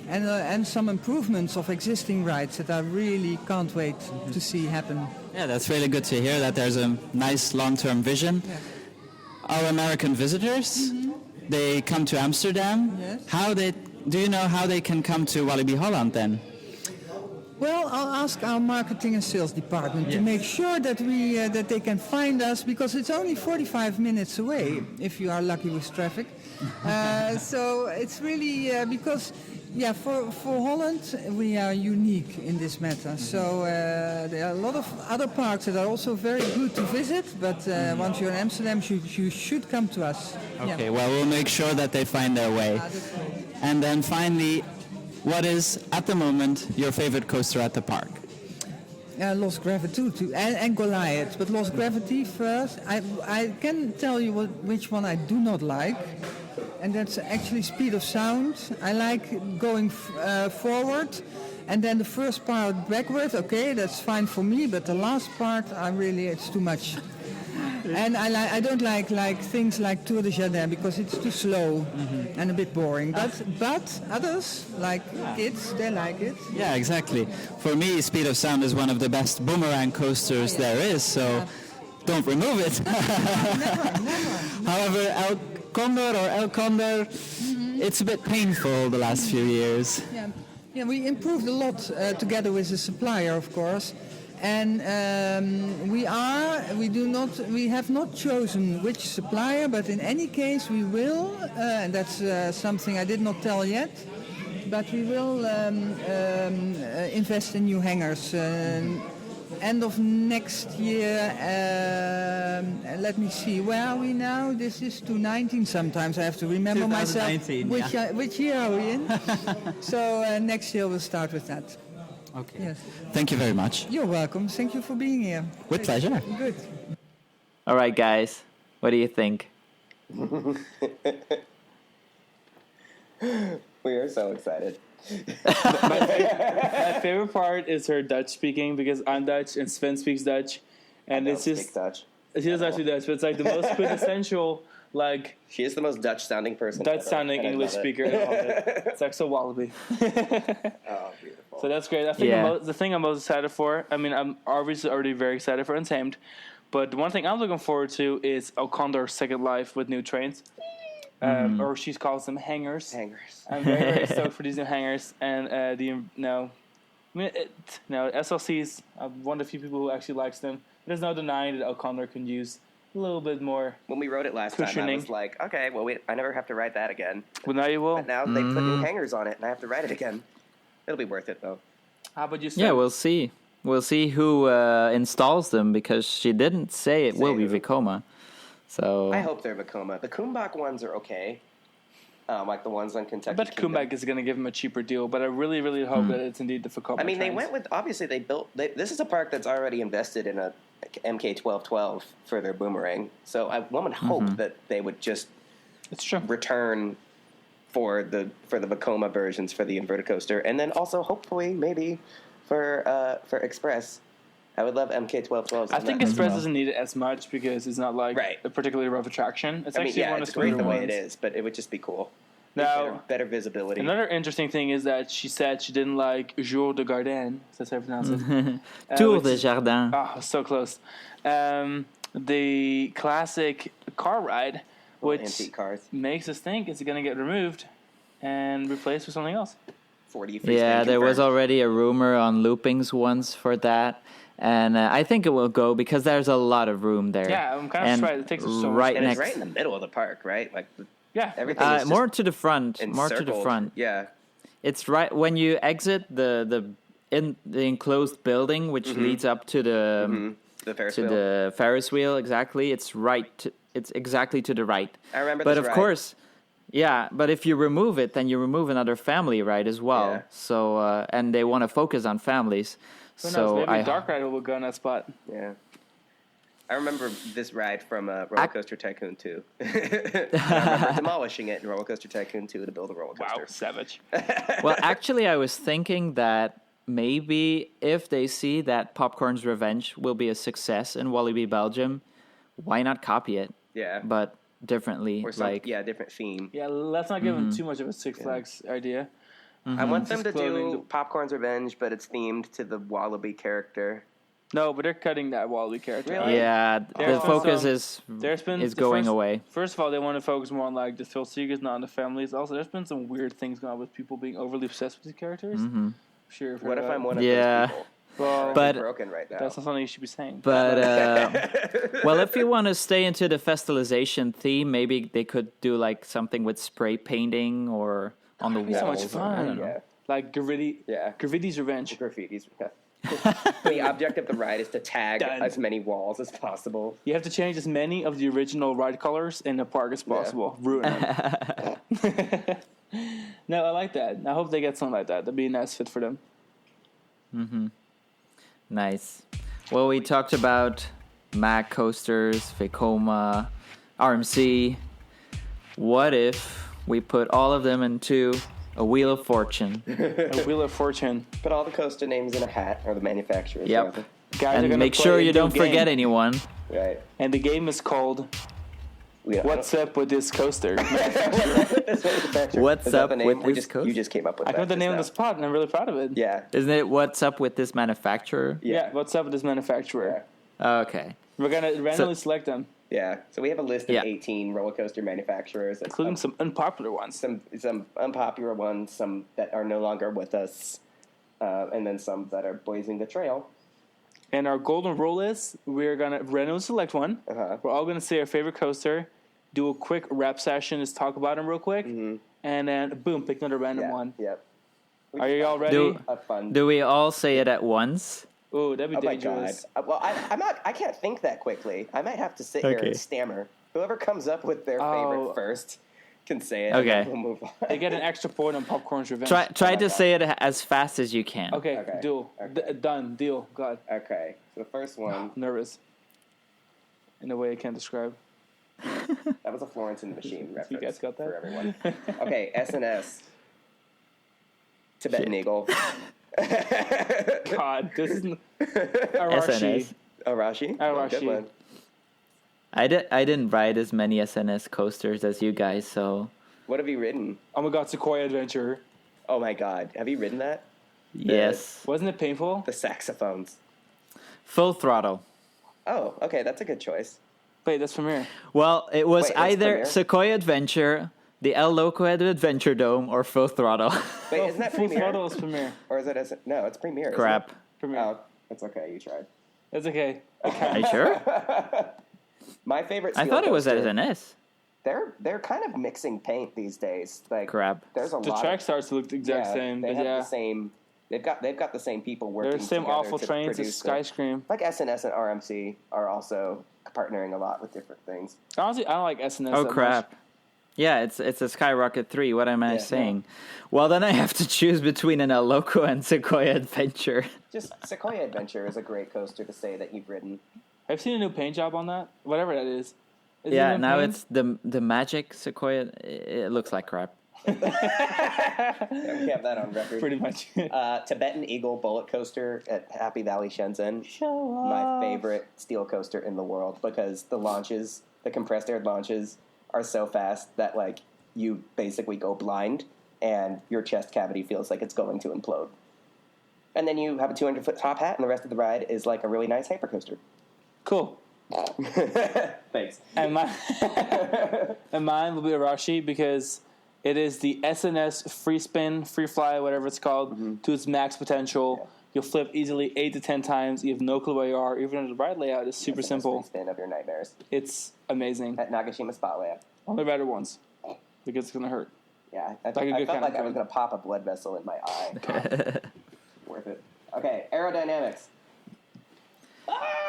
and some improvements of existing rides that I really can't wait to see happen. Yeah, that's really good to hear that there's a nice long-term vision. Yeah. Our American visitors, they come to Amsterdam. Yes. Do you know how they can come to Walibi Holland then? Well, I'll ask our marketing and sales department to make sure that that they can find us, because it's only 45 minutes away if you are lucky with traffic. So it's really because for Holland we are unique in this matter. So there are a lot of other parks that are also very good to visit, but once you're in Amsterdam, you should come to us. Okay, well, we'll make sure that they find their way. And then finally, what is, at the moment, your favorite coaster at the park? Lost Gravity too, and Goliath. But Lost Gravity first. I can tell you which one I do not like, and that's actually Speed of Sound. I like going forward, and then the first part backward. Okay, that's fine for me, but the last part, it's too much. And I don't like things like Tour de Jardin because it's too slow and a bit boring. But others, like kids, they like it. Yeah, exactly. For me, Speed of Sound is one of the best boomerang coasters there is, so don't remove it. Never. However, El Condor, it's a bit painful the last few years. Yeah, we improved a lot together with the supplier, of course. And we have not chosen which supplier, but in any case we will, and that's something I did not tell yet, but we will invest in new hangars. End of next year, let me see, where are we now? This is 2019 sometimes, I have to remember myself. Which year are we in? So next year we'll start with that. Okay. Yes. Thank you very much. You're welcome. Thank you for being here. With pleasure. Good. All right, guys. What do you think? We are so excited. My favorite part is her Dutch speaking because I'm Dutch and Sven speaks Dutch, and it's just Dutch. She doesn't actually Dutch, but it's like the most quintessential She is the most Dutch sounding person. Dutch sounding English speaker. It's like so wallaby. Oh, beautiful. So that's great. I think the thing I'm most excited for. I mean, I'm obviously already very excited for Untamed, but the one thing I'm looking forward to is El Condor's second life with new trains. Or she calls them hangars. I'm very, very stoked for these new hangars. And SLCs, I'm one of the few people who actually likes them. There's no denying that El Condor can use a little bit more. When we wrote it last time, I was like, okay, well, I never have to write that again. Well, now you will. But now they put new hangars on it, and I have to write it again. It'll be worth it, though. How about you, Sven? Yeah, we'll see. We'll see who installs them because she didn't say it will be Vekoma. So I hope they're Vekoma. The Kumbak ones are okay. Like the ones on Kentucky. I bet Kumbak is going to give him a cheaper deal, but I really, really hope that it's indeed the Vekoma. I mean, trains. they went with, obviously, this is a park that's already invested in a MK1212 for their boomerang. So one would hope that they would just return for the Vekoma versions for the inverted coaster, and then also hopefully maybe for Express. I would love MK1212s. I think Express doesn't need it as much because it's not like a particularly rough attraction. It's actually one of the great the way ones. it is, but it would just be cool. Now, better visibility. Another interesting thing is that she said she didn't like Jour de Garden. That's how I pronounce it. Tour de Jardin. Oh, so close. The classic car ride, which antique cars. Makes us think it's going to get removed and replaced with something else. 40 Yeah, there was already a rumor on Loopings once for that. And I think it will go because there's a lot of room there. Yeah, I'm kind of surprised it takes us so right much. And it's right in the middle of the park, right? Like everything is more to the front. encircled. More to the front. Yeah. It's right when you exit the enclosed building, which leads up to the Ferris wheel. Exactly, it's right. It's exactly to the right. I remember. But this of ride. course, yeah. But if you remove it, then you remove another family ride as well. Yeah. So and they want to focus on families. Who knows? So Maybe Dark Ride will go in that spot. Yeah. I remember this ride from Roller Coaster Tycoon 2. I remember demolishing it in Roller Coaster Tycoon 2 to build a roller coaster. Wow, savage. Well, actually, I was thinking that maybe if they see that Popcorn's Revenge will be a success in Walibi Belgium, why not copy it? Yeah. But differently. Or different theme. Yeah, let's not give them too much of a Six Flags idea. I want them to clothing. do Popcorn's Revenge, but it's themed to the Wallaby character. No, but they're cutting that Wally character. Really? Yeah, the focus is going away. First of all, they want to focus more on like the thrill seekers, not on the families. Also, there's been some weird things going on with people being overly obsessed with these characters. Sure. What if I'm one of those people? Well, but broken right now. That's not something you should be saying. But well, if you want to stay into the festalization theme, maybe they could do like something with spray painting or on the walls. So much fun. I don't know. Yeah. Like Graffiti's Revenge. Graffiti's. Yeah. The object of the ride is to tag as many walls as possible. You have to change as many of the original ride colors in the park as possible. Ruin them. No, I like that. I hope they get something like that. That'd be a nice fit for them. Nice. Well, we talked about Mac coasters, Vekoma, RMC. What if we put all of them into a Wheel of Fortune? A Wheel of Fortune. Put all the coaster names in a hat, or the manufacturers. Yep. rather. Guys are And gonna make play sure a you new don't game. forget anyone. Right. And the game is called What's Up With This Coaster? What's Is that up the name? with We this just, coaster? You just came up with I that. got the just name of now. the spot, and I'm really proud of it. Yeah. Isn't it What's Up With This Manufacturer? Yeah, What's Up With This Manufacturer? Okay. We're going to randomly select them, Yeah. So we have a list of Yeah. 18 roller coaster manufacturers. including some unpopular ones. some unpopular ones, some that are no longer with us, and then some that are blazing the trail. And our golden rule is we're going to randomly select one. Uh-huh. We're all going to say our favorite coaster, do a quick rap session, just talk about them real quick, and then boom, pick another random Yeah. one. Yep. Are you all ready? A fun. Do we all say it at once? Oh, that'd be Oh my god! dangerous. Well, I'm not. I can't think that quickly. I might have to sit here Okay. and stammer. Whoever comes up with their favorite first can say it. Okay. And then we'll move on. They get an extra point on Popcorn's Revenge. Try my to God. say it as fast as you can. Okay, Okay. deal. Okay. Done. Deal. God. Okay. So the first one. Nervous. In a way I can't describe. That was a Florence and the Machine reference. You guys got that? for everyone. Okay. SNS. Tibetan Eagle. God, this is Arashi. SNS. Arashi. Arashi. Good one. I didn't ride as many SNS coasters as you guys, so What have you ridden? Oh my God, Sequoia Adventure. Oh my god. Have you ridden that? yes. Wasn't it painful? The saxophones. Full Throttle. Oh, okay. That's a good choice. Wait, that's Premiere. Well, it was Wait, that's either Premiere? Sequoia Adventure, the El Loco Adventure Dome, or Full Throttle. Wait, isn't that Full Premiere? Throttle is Premiere. Or is it? No, it's Premiere. isn't Crap. it? Premiere. Oh, that's okay. You tried. That's okay. Are you sure? My favorite. I steel thought it was coaster- SNS. They're kind of mixing paint these days. Like Crap. There's a The lot. track starts to look the exact same, They but have yeah. the same. They've got the same people working. They're the same together awful to trains as produce Skyscream. Like SNS and RMC are also partnering a lot with different things. Honestly, I don't like SNS Oh that crap. much. Yeah, it's a Skyrocket 3. What am I Yeah. saying? Well, then I have to choose between an El Loco and Sequoia Adventure. Just Sequoia Adventure is a great coaster to say that you've ridden. I've seen a new paint job on that. Whatever that is. Is it Yeah, new now paint? it's the Magic Sequoia. It looks like crap. Yeah, we have that on record. pretty much. Tibetan Eagle Bullet Coaster at Happy Valley Shenzhen. My favorite steel coaster in the world because the compressed air launches are so fast that like you basically go blind and your chest cavity feels like it's going to implode. And then you have a 200-foot top hat and the rest of the ride is like a really nice hypercoaster. Cool. Thanks. And mine will be Arashi because it is the SNS free spin, free fly, whatever it's called, to its max potential. Yeah. You'll flip easily 8 to 10 times. You have no clue where you are. Even the ride layout is super SNS simple. free spin of your nightmares It's amazing. at Nagashima Spot Lab. Only ride it once because it's gonna hurt. Yeah, Like a I good felt kind like of I was drug. going to pop a blood vessel in my eye. Worth it. Okay, aerodynamics.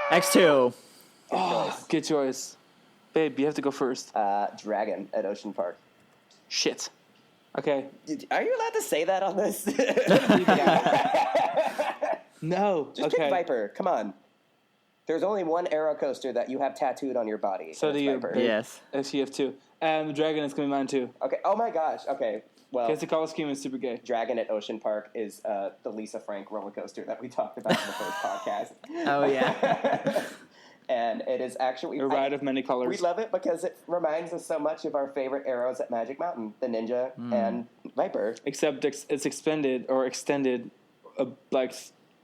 X2. Choice. Good choice. Babe, you have to go first. Dragon at Ocean Park. Shit. Okay. Are you allowed to say that on this? No. Just okay. pick Viper. Come on. There's only one aero coaster that you have tattooed on your body. So and do it's you. Viper. Yes. Actually, you have two. And the dragon is gonna be mine too. Okay. Oh my gosh. Okay. Well, Because the color scheme is super gay. Dragon at Ocean Park is the Lisa Frank roller coaster that we talked about in the first podcast. Oh yeah. And it is actually A ride of many colors. We love it because it reminds us so much of our favorite arrows at Magic Mountain, the Ninja and Viper. Except it's extended like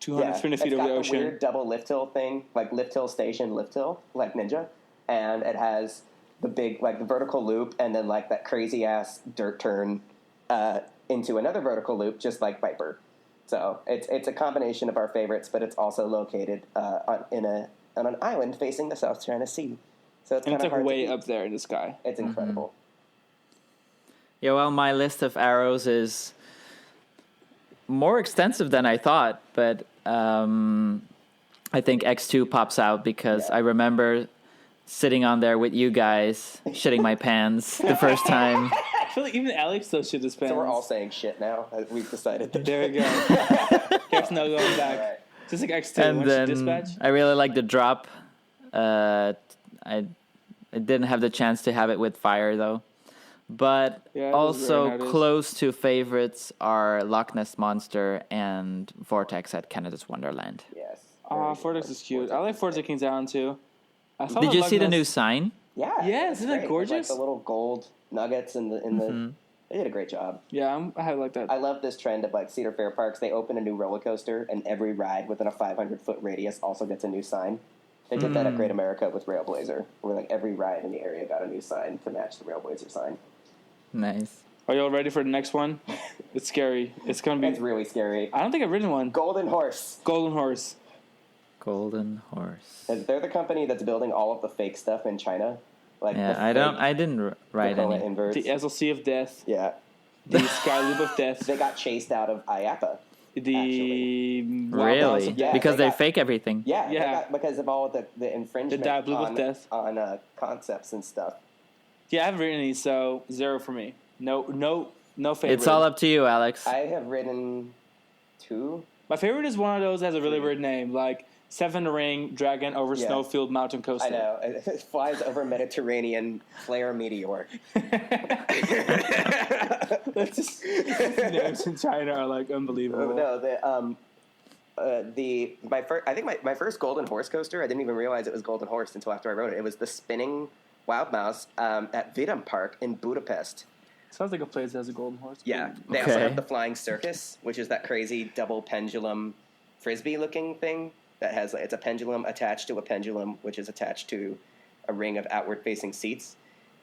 200, 300 feet it's over got the ocean. Weird double lift hill thing, like lift hill station, lift hill, like Ninja, and it has the big like the vertical loop, and then like that crazy ass dirt turn into another vertical loop, just like Viper. So it's a combination of our favorites, but it's also located on an island facing the South China Sea. So it's And kind it's of like hard way to up there in the sky. It's incredible. Yeah, well, my list of arrows is more extensive than I thought, but I think X2 pops out because Yeah. I remember sitting on there with you guys, shitting my pants the first time. I feel like even Alex does shit his pants. So we're all saying shit now. We've decided. There we go. There's no going back. All right. Just like X2, And once you then dispatch. I really like the drop. I didn't have the chance to have it with fire though. But Yeah, it was rare also nowadays. close to favorites are Loch Ness Monster and Vortex at Canada's Wonderland. Yes. Vortex is cute. I like Forza Kings Island too. I thought Did you Loch see the Ness- new sign? Yeah. Yeah, it's isn't that great. With, gorgeous? like the little gold nuggets in the. They did a great job. Yeah, I like that. I love this trend of like Cedar Fair parks. They open a new roller coaster, and every ride within a 500-foot radius also gets a new sign. They did that at Great America with Railblazer, where like every ride in the area got a new sign to match the Railblazer sign. Nice. Are y'all ready for the next one? It's scary. It's gonna be. It's really scary. I don't think I've ridden one. Golden Horse. Golden Horse. Golden Horse. And they're the company that's building all of the fake stuff in China. Like Yeah, the I didn't ride Dakota any. inverts. The SLC of Death. Yeah. The Sky Loop of Death. They got chased out of IAPA. The Wild Really? House of Death. Because they they got- fake everything. Yeah, they Yeah. got, because of all of the infringement Dive Loop of Death. on concepts and stuff. Yeah, I haven't ridden any, so 0 for me. No favorite. It's all up to you, Alex. I have ridden 2. My favorite is one of those that has a really weird name, like Seven Ring Dragon over Yeah. Snowfield Mountain Coaster. I know. It flies over Mediterranean Flare Meteor. That's just names in China are like unbelievable. No, my first Golden Horse coaster, I didn't even realize it was Golden Horse until after I rode it. It was the spinning Wild Mouse at Vidam Park in Budapest. Sounds like a place that has a golden horse. Yeah. They also Okay. have the Flying Circus, which is that crazy double pendulum frisbee looking thing that has it's a pendulum attached to a pendulum, which is attached to a ring of outward facing seats.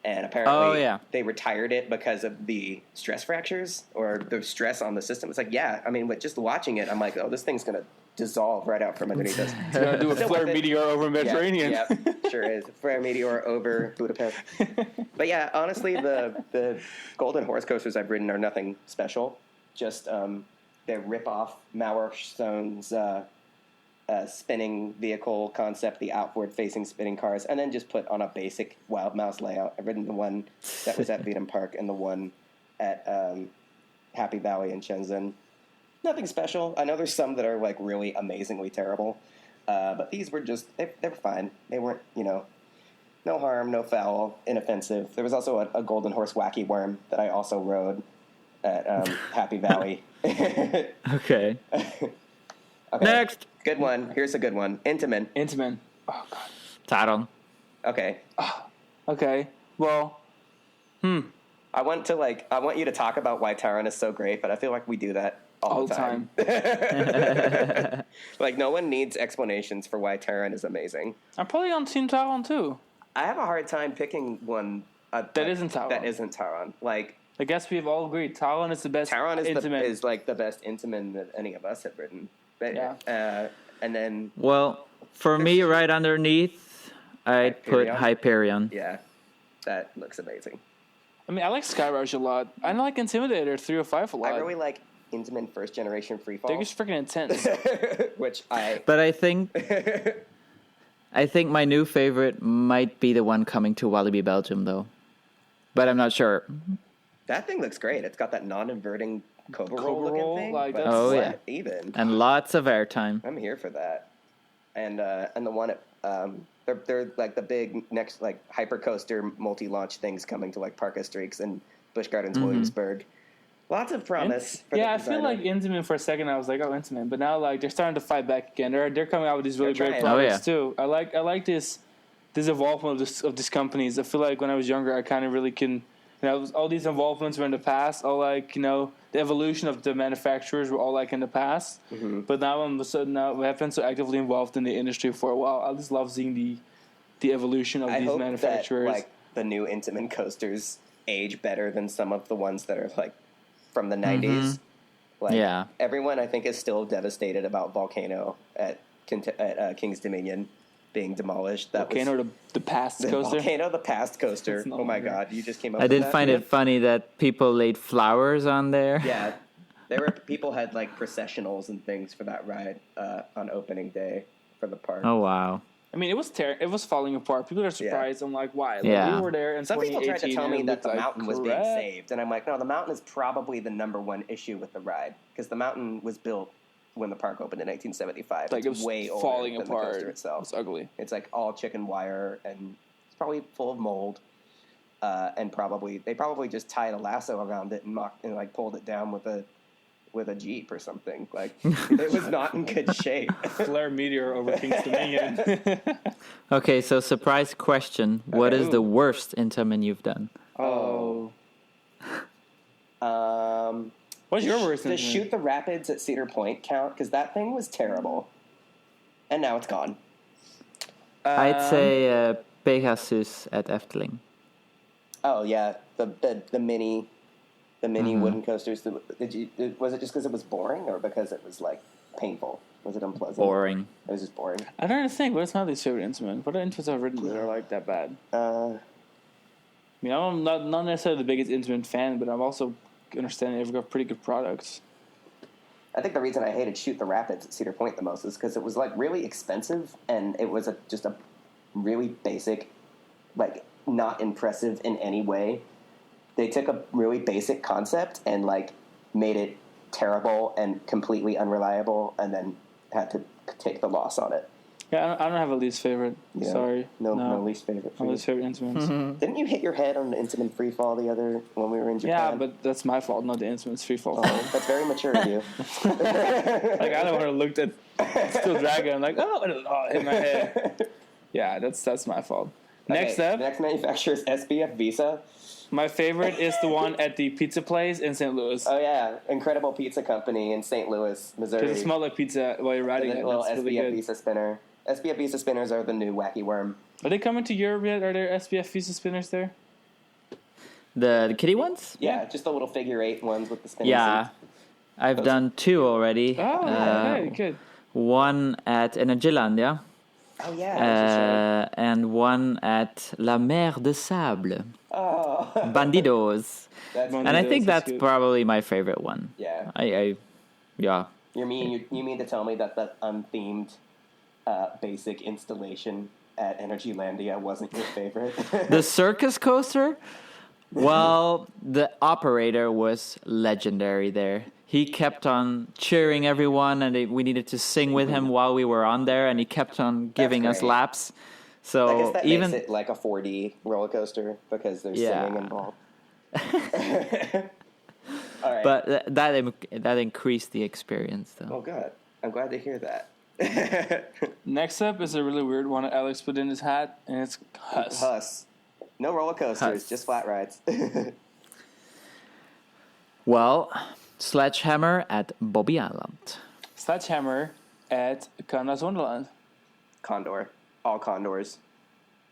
And apparently they retired it because of the stress fractures or the stress on the system. It's like, yeah, I mean, but just watching it, I'm like, oh, this thing's going to dissolve right out from underneath us. It's gonna do a flare meteor over Mediterranean. Yeah, sure is. Flare meteor over Budapest. But yeah, honestly, the Golden Horse coasters I've ridden are nothing special. Just they rip off Mauerstone's spinning vehicle concept, the outward-facing spinning cars, and then just put on a basic Wild Mouse layout. I've ridden the one that was at Vidam Park and the one at Happy Valley in Shenzhen. Nothing special. I know there's some that are like really amazingly terrible, but these were just they were fine. They weren't no harm, no foul, inoffensive. There was also a Golden Horse Wacky Worm that I also rode at Happy Valley. Okay. Okay. Next. Good one. Here's a good one. Intamin. Intamin. Oh god. Taron. Okay. Okay. Well. I want you to talk about why Taron is so great, but I feel like we do that all the time. Like no one needs explanations for why Taron is amazing. I'm probably on Team Taron too. I have a hard time picking one That isn't Taron. That isn't Taron. Like I guess we've all agreed Taron is the best. Taron is Intamin. is like the best Intamin that any of us have ridden. But, Yeah. And then Well, for me, right underneath, I'd put Hyperion? Hyperion. yeah, that looks amazing. I mean, I like Skyrush a lot. I like Intimidator 305 a lot. I really like Intamin first generation freefall. They're just freaking intense. which I But I think my new favorite might be the one coming to Walibi Belgium, though. But I'm not sure. that thing looks great. It's got that non-inverting Cobra roll Cobra roll, looking thing. like, but that's- Oh, it's yeah. not even. And lots of airtime. I'm here for that. And the one at they're like the big next like hypercoaster multi-launch things coming to like Park Streaks and Busch Gardens Williamsburg. Lots of promise. For Yeah, I the feel designer. like Intamin for a second. I was like, oh, Intamin, but now like they're starting to fight back again. They're coming out with these really They're great trying. products too. I like this involvement of these companies. I feel like when I was younger, I kind of really can. All these involvements were in the past. All like the evolution of the manufacturers were all like in the past. Mm-hmm. But now we have been so actively involved in the industry for a while. I just love seeing the evolution of I these hope manufacturers. that like the new Intamin coasters age better than some of the ones that are like from the 90s. Like, Yeah. everyone I think is still devastated about Volcano at King's Dominion being demolished. That Volcano, was the past the coaster. Volcano, the past coaster. It's no Oh my longer- god, you just came up. I with did that? find it funny that people laid flowers on there. Yeah, people had like processionals and things for that ride on opening day for the park. Oh, wow. I mean, it was falling apart. People are surprised. I'm like, why? Like, Yeah. we were there in Some people tried to 2018 tell me and it that the looked like mountain was being crap. saved, and I'm like, no, the mountain is probably the number one issue with the ride because the mountain was built when the park opened in 1975. Like, it was way older falling than apart. the coaster itself. It's ugly. It's like all chicken wire, and it's probably full of mold. And they probably just tied a lasso around it and like pulled it down with a Jeep or something. Like, it was not in good shape. Flare meteor over King's Dominion. Okay, so surprise question. What is the worst Intamin you've done? Oh. What's your worst Does Intamin? Shoot the Rapids at Cedar Point count? Because that thing was terrible. And now it's gone. I'd say Pegasus at Efteling. Oh, yeah. The mini wooden coasters. Was it just because it was boring or because it was, like, painful? Was it unpleasant? Boring. It was just boring. I don't think. What's my least favorite instrument? What are instruments I've written that are like that bad? I mean, I'm not necessarily the biggest instrument fan, but I'm also understanding they've got pretty good products. I think the reason I hated Shoot the Rapids at Cedar Point the most is because it was, like, really expensive, and it was just a really basic, like, not impressive in any way. They took a really basic concept and, like, made it terrible and completely unreliable, and then had to take the loss on it. Yeah, I don't have a least favorite. Yeah. Sorry. No least favorite. My least favorite instruments. Didn't you hit your head on the Intamin free fall when we were in Japan? Yeah, but that's my fault, not the instrument's free fall. Oh, that's very mature of you. Like, I don't want to look at Steel Dragon. I'm like, oh, it hit my head. Yeah, that's my fault. Next Okay, up, next manufacturer is SBF Visa. my favorite is the one at the pizza place in St. Louis. Oh yeah, incredible pizza company in St. Louis, Missouri. Because it smelled like pizza while you're riding And it. a little That's SBF really good. Visa spinner. SBF Visa spinners are the new wacky worm. Are they coming to Europe yet? Are there SBF Visa spinners there? The kitty ones? Yeah, just the little figure 8 ones with the spinning Yeah. seats. I've done 2 already. Oh, okay, good. One at Energylandia. Oh yeah, that's right. And one at La Mer de Sable. Oh, Bandidos. that's Bon- And I think that's that's good. probably my favorite one. yeah. Yeah. You mean to tell me that the unthemed basic installation at Energylandia wasn't your favorite? The circus coaster? Well, the operator was legendary there. He kept on cheering everyone, and we needed to sing with him while we were on there, and he kept on giving us great. laps. I So guess that even makes it like a 4D roller coaster because there's Yeah. singing involved. All right. but that increased the experience though. Oh, good. I'm glad to hear that. Next up is a really weird one that Alex put in his hat, and it's Huss. Huss. No roller coasters, Huss. just flat rides. Well, Sledgehammer at Bobby Island. Sledgehammer at Conrad's Wonderland. Condor. All condors.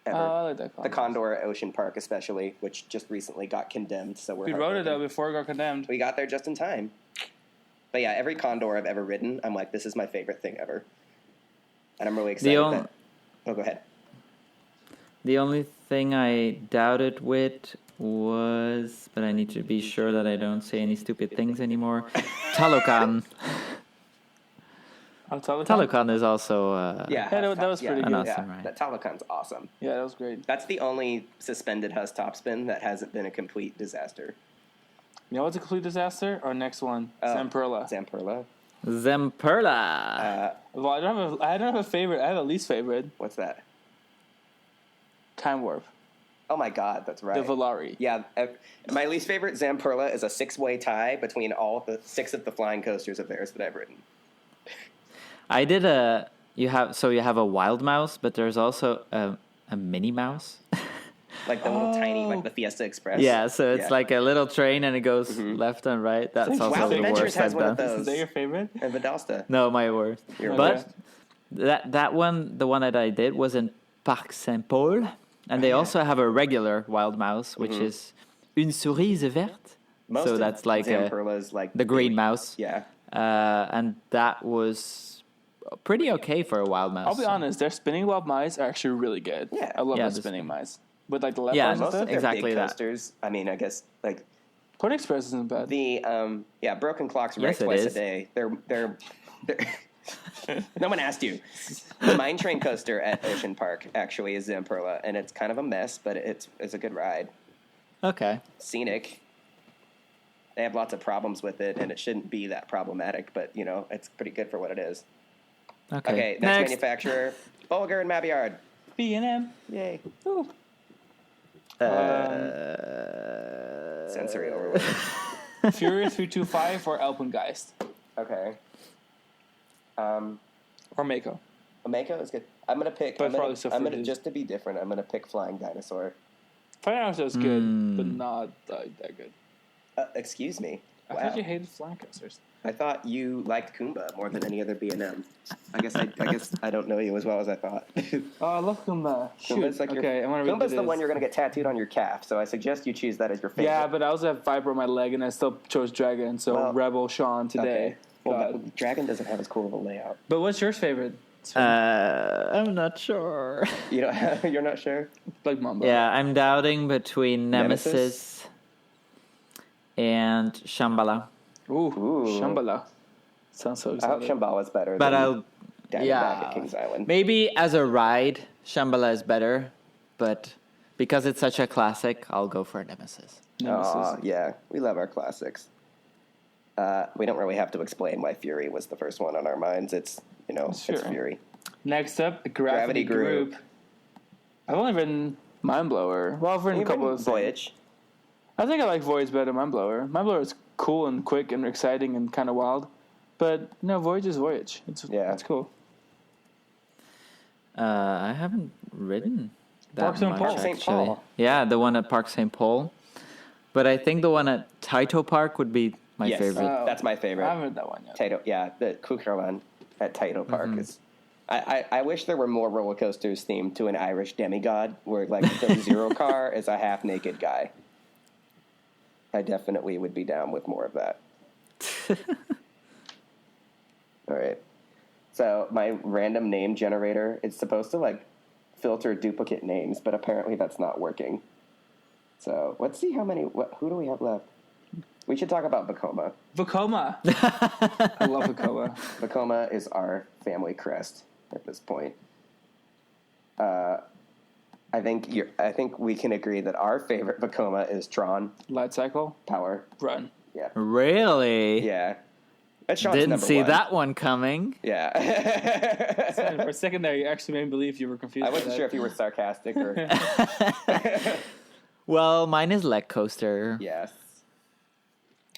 Ever. Oh, I like that. The Condor at Ocean Park especially, which just recently got condemned. So We rode it though before it got condemned. We got there just in time. But yeah, every Condor I've ever ridden, I'm like, this is my favorite thing ever. And I'm really excited that... Oh, go ahead. The only thing I doubted with was, but I need to be sure that I don't say any stupid things anymore. Talocan. Talocan is also Yeah, that was pretty an good. awesome ride. That Talocan's awesome. Yeah, that was great. That's the only suspended Huss topspin that hasn't been a complete disaster. You know what's a complete disaster? Our next one, Zamperla. Zamperla. Zamperla. Well, I don't have a favorite. I have a least favorite. What's that? Time Warp. Oh my God, that's right. The Volare. Yeah, my least favorite Zamperla is a 6-way tie between all the 6 of the flying coasters of theirs that I've ridden. I did you have a wild mouse, but there's also a Minnie Mouse. Like the little tiny, like the Fiesta Express. Yeah, so it's like a little train and it goes left and right. That's also Wild the Adventures worst has I've one of done. those. Is that your favorite? And Vidalsta. No, my worst. Your But worst. that one, the one that I did was in Parc Saint-Paul, and they also have a regular wild mouse, which is une cerise verte. Most So of that's like Zamperla's like the green mouse. Yeah. And that was pretty okay for a wild mouse. I'll be honest, their spinning wild mice are actually really good. Yeah. I love Yeah, the the spinning mice. With like the left Yeah, arms and Most of stuff. their exactly big that. coasters, I mean, I guess like Pony Express isn't bad. the Broken Clocks right Yes, it twice a is. day. They're no one asked you. The Mine Train coaster at Ocean Park actually is Zamperla, and it's kind of a mess, but it's a good ride. Okay. Scenic. they have lots of problems with it, and it shouldn't be that problematic. But it's pretty good for what it is. Okay, next manufacturer, Bulgar and Mabiard. B&M. Yay. Ooh. Sensory overload. Fury 325 or Alpengeist. Okay. Or Mako. Mako is good. I'm gonna pick. But I'm gonna just to be different. I'm gonna pick Flying Dinosaur. Flying Dinosaur is good, but not that good. Excuse me. I thought you hated flying coasters. I thought you liked Kumba more than any other B&M. I guess I don't know you as well as I thought. Oh, I love Kumba. Kumba's like Kumba's the one you're gonna get tattooed on your calf. So I suggest you choose that as your favorite. Yeah, but I also have Viper on my leg, and I still chose Dragon. So Rebel Sean today. Okay. Well, Dragon doesn't have as cool of a layout. But what's your favorite? I'm not sure. You're not sure? Like Mamba. Yeah, I'm doubting between Nemesis and Shambhala. Ooh, Shambhala. Sounds so I hope exciting. Shambhala's better But than Diamondback at Kings Island. Maybe as a ride, Shambhala is better, but because it's such a classic, I'll go for Nemesis. Oh, yeah. We love our classics. We don't really have to explain why Fury was the first one on our minds. It's Fury. Next up, Gravity Group. I've only written Mindblower. Well, I've written a couple of Voyage. I think I like Voyage better than Mindblower. Mindblower is cool and quick and exciting and kind of wild. But, Voyage is Voyage. It's cool. I haven't ridden that Park St. much, Paul. actually. St. Paul. Yeah, the one at Park St. Paul. But I think the one at Taito Park would be my favorite. That's my favorite. I haven't heard that one yet. Taito, yeah, the Kukralan at Taito Park is. I wish there were more roller coasters themed to an Irish demigod, where like the Zero car is a half naked guy. I definitely would be down with more of that. All right. So my random name generator is supposed to like filter duplicate names, but apparently that's not working. So let's see how many. Who do we have left? We should talk about Vekoma. Vekoma. I love Vekoma. Vekoma is our family crest at this point. I think we can agree that our favorite Vekoma is Tron. Light Cycle. Power. Run. Yeah. Really? Yeah. That's Sean's Didn't number see one. that one coming. Yeah. For a second there, you actually made me believe you were confused. I wasn't sure if you were sarcastic or. Well, mine is Leg Coaster. Yes.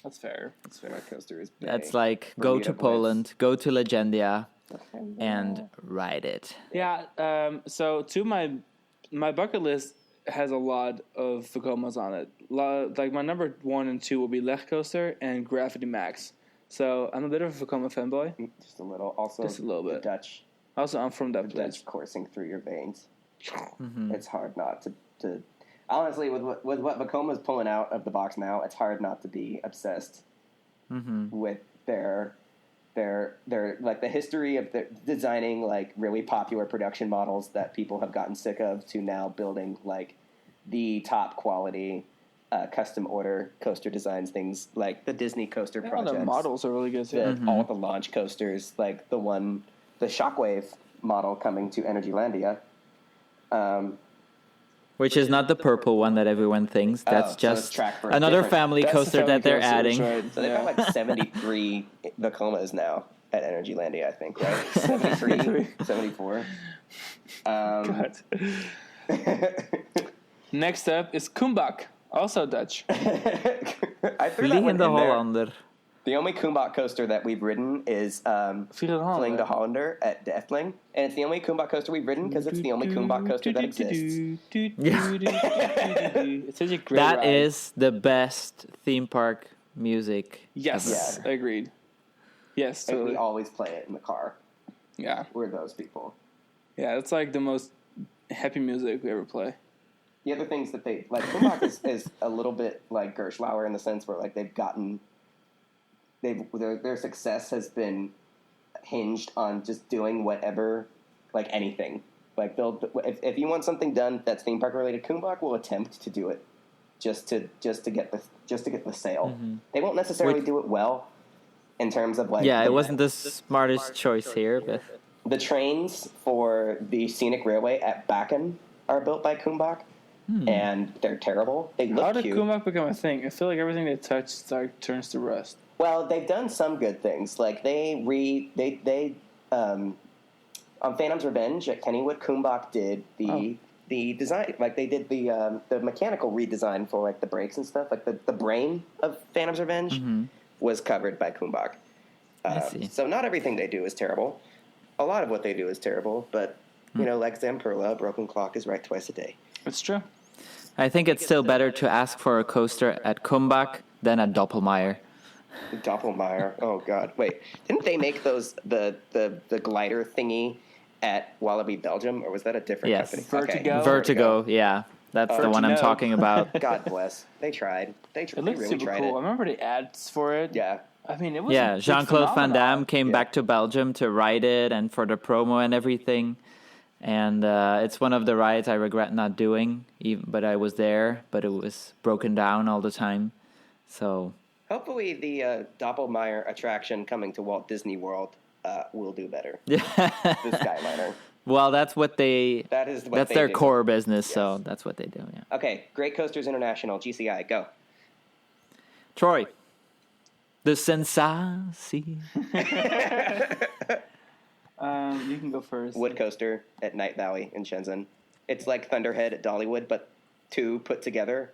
That's fair. My coaster is big. That's like go to Poland, go to Legendia, and ride it. Yeah. So my bucket list has a lot of Vekomas on it. Like my number 1 and 2 will be Leg Coaster and Gravity Max. So I'm a bit of a Vekoma fanboy. Just a little. Also, just a little bit. The Dutch. Also, I'm from that Dutch coursing through your veins. It's hard not to. Honestly, with what Vekoma's pulling out of the box now, it's hard not to be obsessed with their like the history of designing like really popular production models that people have gotten sick of to now building like the top quality custom order coaster designs, things like the Disney coaster projects. The models are really good too. All the launch coasters, like the Shockwave model coming to Energylandia. Which is not the purple one that everyone thinks. That's just another family coaster that they're adding. Right. So they've got like 73 Vekomas now at Energylandia, I think, right? 73, 74. God. Next up is Kumbak, also Dutch. I threw that one in there. The only Kumbak coaster that we've ridden is Fling de Hollander at de Efteling. And it's the only Kumbak coaster we've ridden because it's the only Kumbak coaster that exists. It's such a great That ride. is the best theme park music. Yes, ever. Agreed. Yes, And totally. we always play it in the car. Yeah. We're those people. Yeah, it's like the most happy music we ever play. The other things that they... Like, Kumbak is a little bit like Gerschlauer in the sense where, like, they've gotten... Their success has been hinged on just doing whatever, like anything. Like if you want something done that's theme park related, Kumbak will attempt to do it, just to get the sale. They won't necessarily do it well, in terms of like. Yeah, it wasn't the smartest choice here, but the trains for the scenic railway at Bakken are built by Kumbak, and they're terrible. They look How did cute. Kumak become a thing? I feel like everything they touch turns to rust. Well, they've done some good things. Like on Phantom's Revenge at Kennywood, Kumbak did the design. Like they did the mechanical redesign for like the brakes and stuff. Like the brain of Phantom's Revenge was covered by Kumbak. I see. So not everything they do is terrible. A lot of what they do is terrible, but like Zamperla, broken clock is right twice a day. It's true. I think it's still better to ask for a coaster at Kumbak than at Doppelmayr. Doppelmayr. Oh God! Wait, didn't they make those the glider thingy at Wallaby, Belgium, or was that a different Yes. company? Vertigo. Okay. Vertigo, yeah. That's the one I'm Vertigo. talking about. God bless. They tried. They It really looks super tried cool. I it. remember the ads for it. Yeah. I mean, it was Yeah, a Jean-Claude Van phenomenon. Damme came Yeah. back to Belgium to ride it and for the promo and everything. And it's one of the rides I regret not doing, but I was there, but it was broken down all the time. So, Hopefully, the Doppelmayr attraction coming to Walt Disney World will do better. yeah. The Skyliner. Well, that's what they. That is what that's they their do. core business, so Yes. that's what they do. Yeah. Okay, Great Coasters International, GCI, go. Troy, the sensasi. You can go first. Wood Coaster at Night Valley in Shenzhen. It's like Thunderhead at Dollywood, but two put together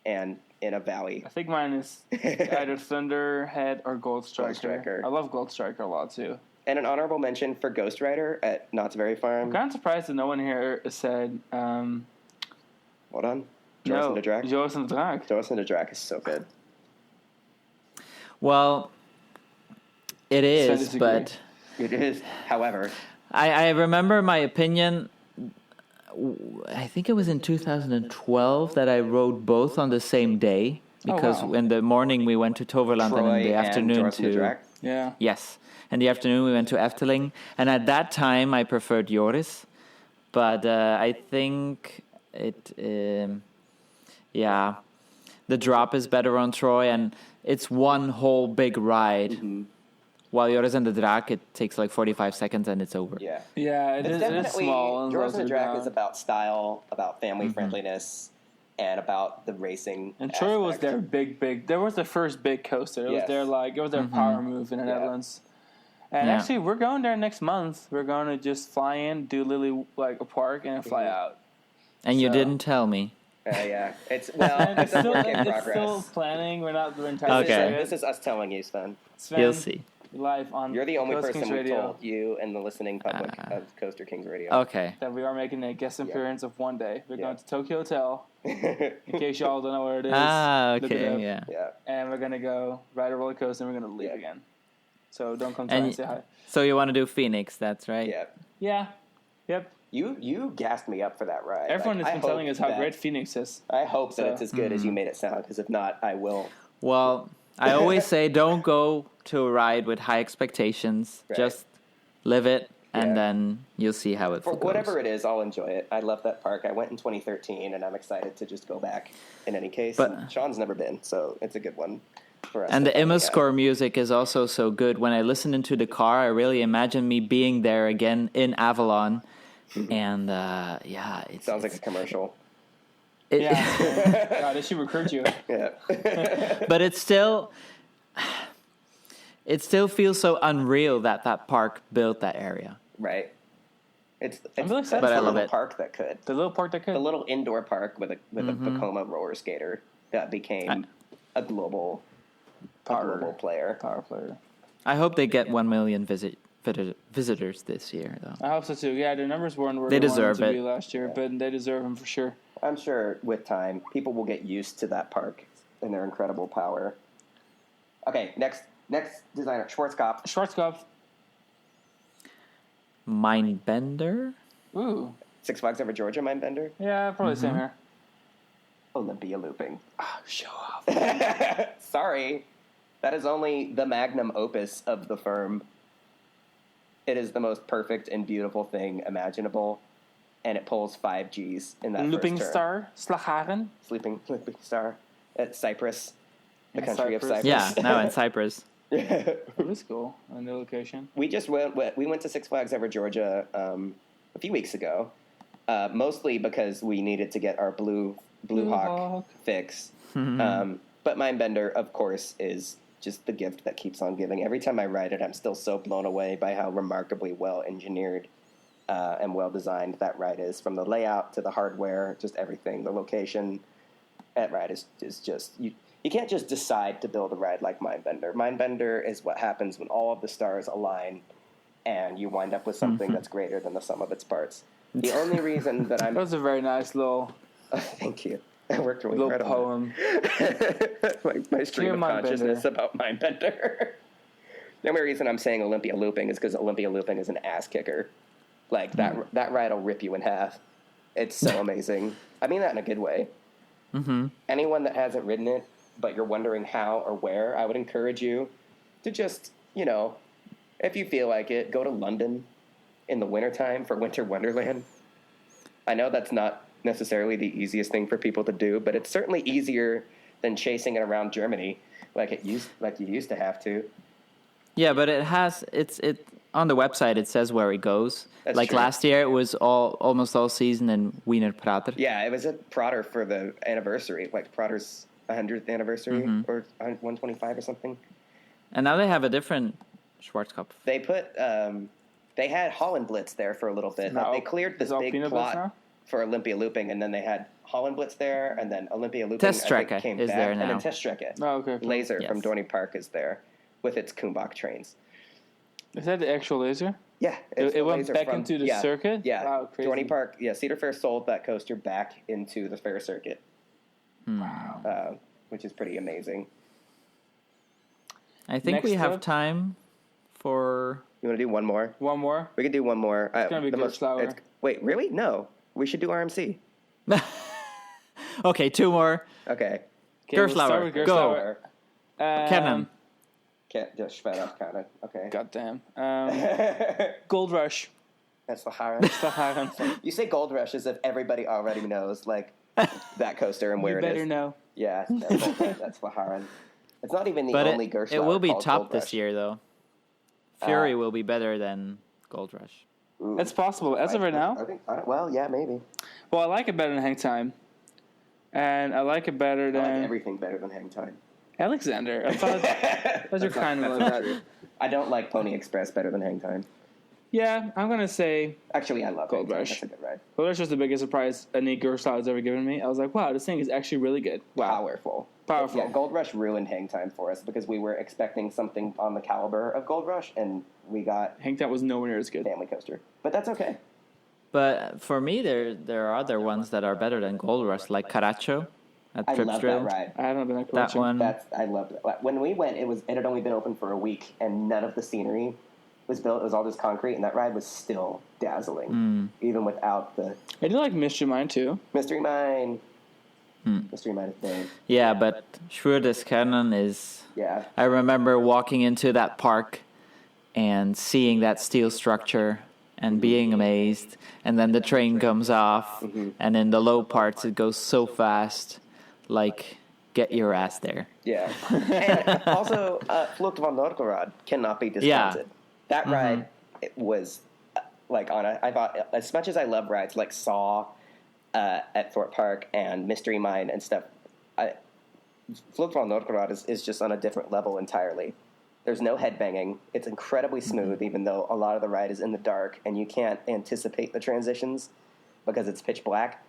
and in a valley. I think mine is either Thunderhead or Gold Striker. Striker. I love Gold Striker a lot too. And an honorable mention for Ghost Rider at Knott's Berry Farm. I'm kind of surprised that no one here said Hold on. Joris and the Drac. Joris and the Drac. Joris and the Drac is so good. Well, it is, disagree. but It is, however. I remember my opinion. I think it was in 2012 that I rode both on the same day because wow. in the morning we went to Toverland and in the afternoon Joris and the to Drac. Yeah. yes, in the afternoon we went to Efteling, and at that time I preferred Joris, but I think it the drop is better on Troy, and it's one whole big ride. Mm-hmm. While Joris and the Drac, it takes like 45 seconds and it's over. Yeah. Yeah, it It's is definitely, small. And Joris and the slows her Drac down. is about style, about family friendliness, and about the racing. And Troy was aspect. their big. There was the first big coaster. It Yes. was their power move in the Yeah. Netherlands. And Yeah. actually, we're going there next month. We're going to just fly in, do Lily like a park, and then fly out. And you So- didn't tell me. Yeah. It's well, And it's a work in it's progress. still planning. We're not entirely Okay. This is us telling you, Sven. Sven, You'll see. live on You're the only Coast person Kings we've Radio told, you and the listening public of Coaster Kings Radio. Okay. that we are making a guest appearance of one day. We're Yeah. going to Tokyo Hotel. In case y'all don't know where it is. Ah, look it okay, up. yeah. Yeah. And we're gonna go ride a roller coaster and we're gonna leave Yeah. again. So don't come try And and say hi. So you want to do Phoenix, that's right? Yeah. Yeah. Yep. You gassed me up for that ride. Everyone Like, has I been telling hope us how that- great Phoenix is. I hope that So- it's as good as you made it sound, because if not, I will. Well, I always say don't go to a ride with high expectations. Right. Just live it, and Yeah. then you'll see how it For goes. whatever it is, I'll enjoy it. I love that park. I went in 2013, and I'm excited to just go back in any case. But- And Sean's never been, so it's a good one for us. And to the finally Immerscore music is also so good. When I listen into the car, I really imagine me being there again in Avalon. And yeah, it Sounds like a commercial. Yeah. God, they should recruit you. Yeah. But it still feels so unreal that park built that area. Right. It's really excited But I the love little it. park that could. The little park that could. The little indoor park with a Mm-hmm. Vekoma roller skater that became a global player. power player. I hope they get 1 million visitors this year, though. I hope so too. Yeah, their numbers weren't where They they wanted deserve to it. be last year, but they deserve them for sure. I'm sure with time, people will get used to that park and their incredible power. Okay, next designer, Schwarzkopf. Schwarzkopf. Mindbender? Ooh. Six Flags Over Georgia, Mindbender. Yeah, probably the same here. Olympia looping. Show off. Sorry. That is only the magnum opus of the firm. It is the most perfect and beautiful thing imaginable, and it pulls 5 Gs in that Looping first turn. Star. Slagharen. Sleeping Star at Cyprus, the country of Cyprus. Cyprus. Yeah, now in Cyprus. It was cool on the location. We went to Six Flags Over Georgia a few weeks ago, mostly because we needed to get our Blue Hawk fix. But Mindbender, of course, is just the gift that keeps on giving. Every time I ride it, I'm still so blown away by how remarkably well engineered and well designed that ride is. From the layout to the hardware, just everything, the location. That ride is just you can't just decide to build a ride like Mindbender. Mindbender is what happens when all of the stars align, and you wind up with something that's greater than the sum of its parts. The only reason that I'm That was a very nice little thank you. I worked really little hard poem. on my stream of consciousness about Mindbender. The only reason I'm saying Olympia Looping is because Olympia Looping is an ass kicker. Like, that ride will rip you in half. It's so amazing. I mean that in a good way. Anyone that hasn't ridden it, but you're wondering how or where, I would encourage you to just, if you feel like it, go to London in the wintertime for Winter Wonderland. I know that's not necessarily the easiest thing for people to do, but it's certainly easier than chasing it around Germany like you used to have to. Yeah, but it on the website it says where it goes. That's like true. last year it was almost all season in Wiener Prater. Yeah, it was at Prater for the anniversary, like Prater's 100th anniversary or 125 or something. And now they have a different Schwarzkopf. They put they had Holland Blitz there for a little bit. No. They cleared this Is it big Alpina Blitz plot now? for Olympia Looping, and then they had Holland Blitz there, and then Olympia Looping Test I think, Strecke came is back, there and now. then Test Strecke. Oh, okay. Laser from Yes. Dorney Park is there with its Kumbach trains. Is that the actual laser? Yeah, it's It the went laser back from- into the yeah, circuit? Yeah, Wow, crazy. Dorney Park. Yeah, Cedar Fair sold that coaster back into the fair circuit. Wow. Which is pretty amazing. I think we Next have up. time for... You want to do one more? One more? We could do one more. It's gonna be Gerslauer. Wait, really? No, we should do RMC. Okay, two more. Okay. Okay, we'll start with Gerslauer, go. Gerslauer. Kennen. Can't just shut up, kind of. Okay. Goddamn. Gold Rush. That's the Haran. Sahara. You say Gold Rush as if everybody already knows, like, that coaster and where You it is. better know. Yeah, that's the Haran. It's not even the But only it Gerslauer will be called top Gold this Rush. year, though. Fury will be better than Gold Rush. Ooh. It's possible. As of right now, I think, well, yeah, maybe. well, I like it better than Hang Time. And I like it better I than like everything better than Hang Time. Alexander. I thought those are kind of like that. I don't like Pony Express better than Hang Time. Yeah, I'm going to say Actually, I love Gold Hang Time. Rush. That's a good ride. Gold Rush was the biggest surprise any Gerslauer has ever given me. I was like, wow, this thing is actually really good. Wow. Powerful. Powerful. Yeah, Gold Rush ruined Hang Time for us because we were expecting something on the caliber of Gold Rush, and we got Hang Time was nowhere near as good. Family Coaster. But that's okay. But for me, there are other ones that are better than Gold Rush, like Caracho at I Trips love Drill. that ride. I haven't been a That one. I loved it. When we went, it had only been open for a week, and none of the scenery was built. It was all just concrete, and that ride was still dazzling, even without the I do like Mystery Mine too. Mystery Mine. Mystery Mine is big. Yeah, but Schwerdeskernen is... Yeah. I remember walking into that park and seeing that steel structure and being amazed. And then the train comes off, and in the low parts it goes so fast. Like, get your ass there. Yeah. And also, Flucht von Nordgorod cannot be discounted. That ride it was, I thought, as much as I love rides like Saw at Thorpe Park and Mystery Mine and stuff, Flucht von Nordgorod is just on a different level entirely. There's no headbanging. It's incredibly smooth, even though a lot of the ride is in the dark, and you can't anticipate the transitions because it's pitch black.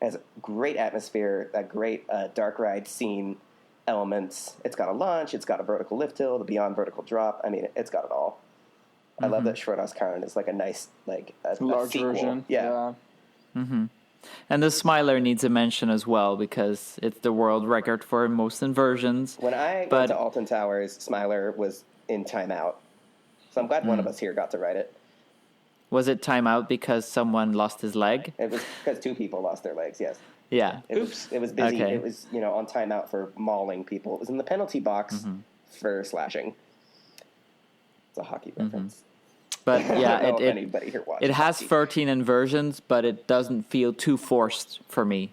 It has a great atmosphere, a great dark ride scene elements. It's got a launch. It's got a vertical lift hill, the beyond vertical drop. I mean, it's got it all. I love that Schwerdeskernen is like a nice, like a Large sequel. version. Yeah. And the Smiler needs a mention as well because it's the world record for most inversions. When I went to Alton Towers, Smiler was in timeout. So I'm glad one of us here got to ride it. Was it timeout because someone lost his leg? It was because two people lost their legs, yes. Yeah. It was busy. Okay. It was, on timeout for mauling people. It was in the penalty box for slashing. It's a hockey reference. But I yeah, don't know if anybody here watches it has hockey. 13 inversions, but it doesn't feel too forced for me.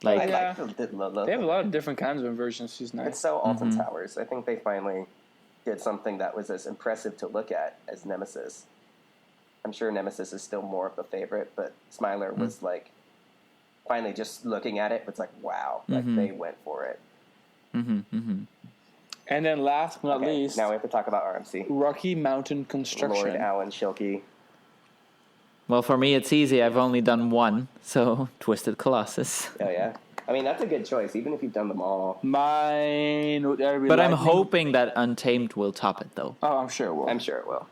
I Like, Yeah. like the They have a lot of different kinds of inversions. She's It's nice. so Alton Towers. I think they finally did something that was as impressive to look at as Nemesis. I'm sure Nemesis is still more of the favorite, but Smiler was like, finally just looking at it, it's like, wow, like they went for it. And then last but not least, now we have to talk about RMC. Rocky Mountain Construction. Lord Alan Schilke. Well, for me, it's easy. I've only done one, so Twisted Colossus. Oh, yeah. I mean, that's a good choice, even if you've done them all. Mine would either be But I'm Lightning- hoping that Untamed will top it, though. Oh, I'm sure it will. I'm sure it will.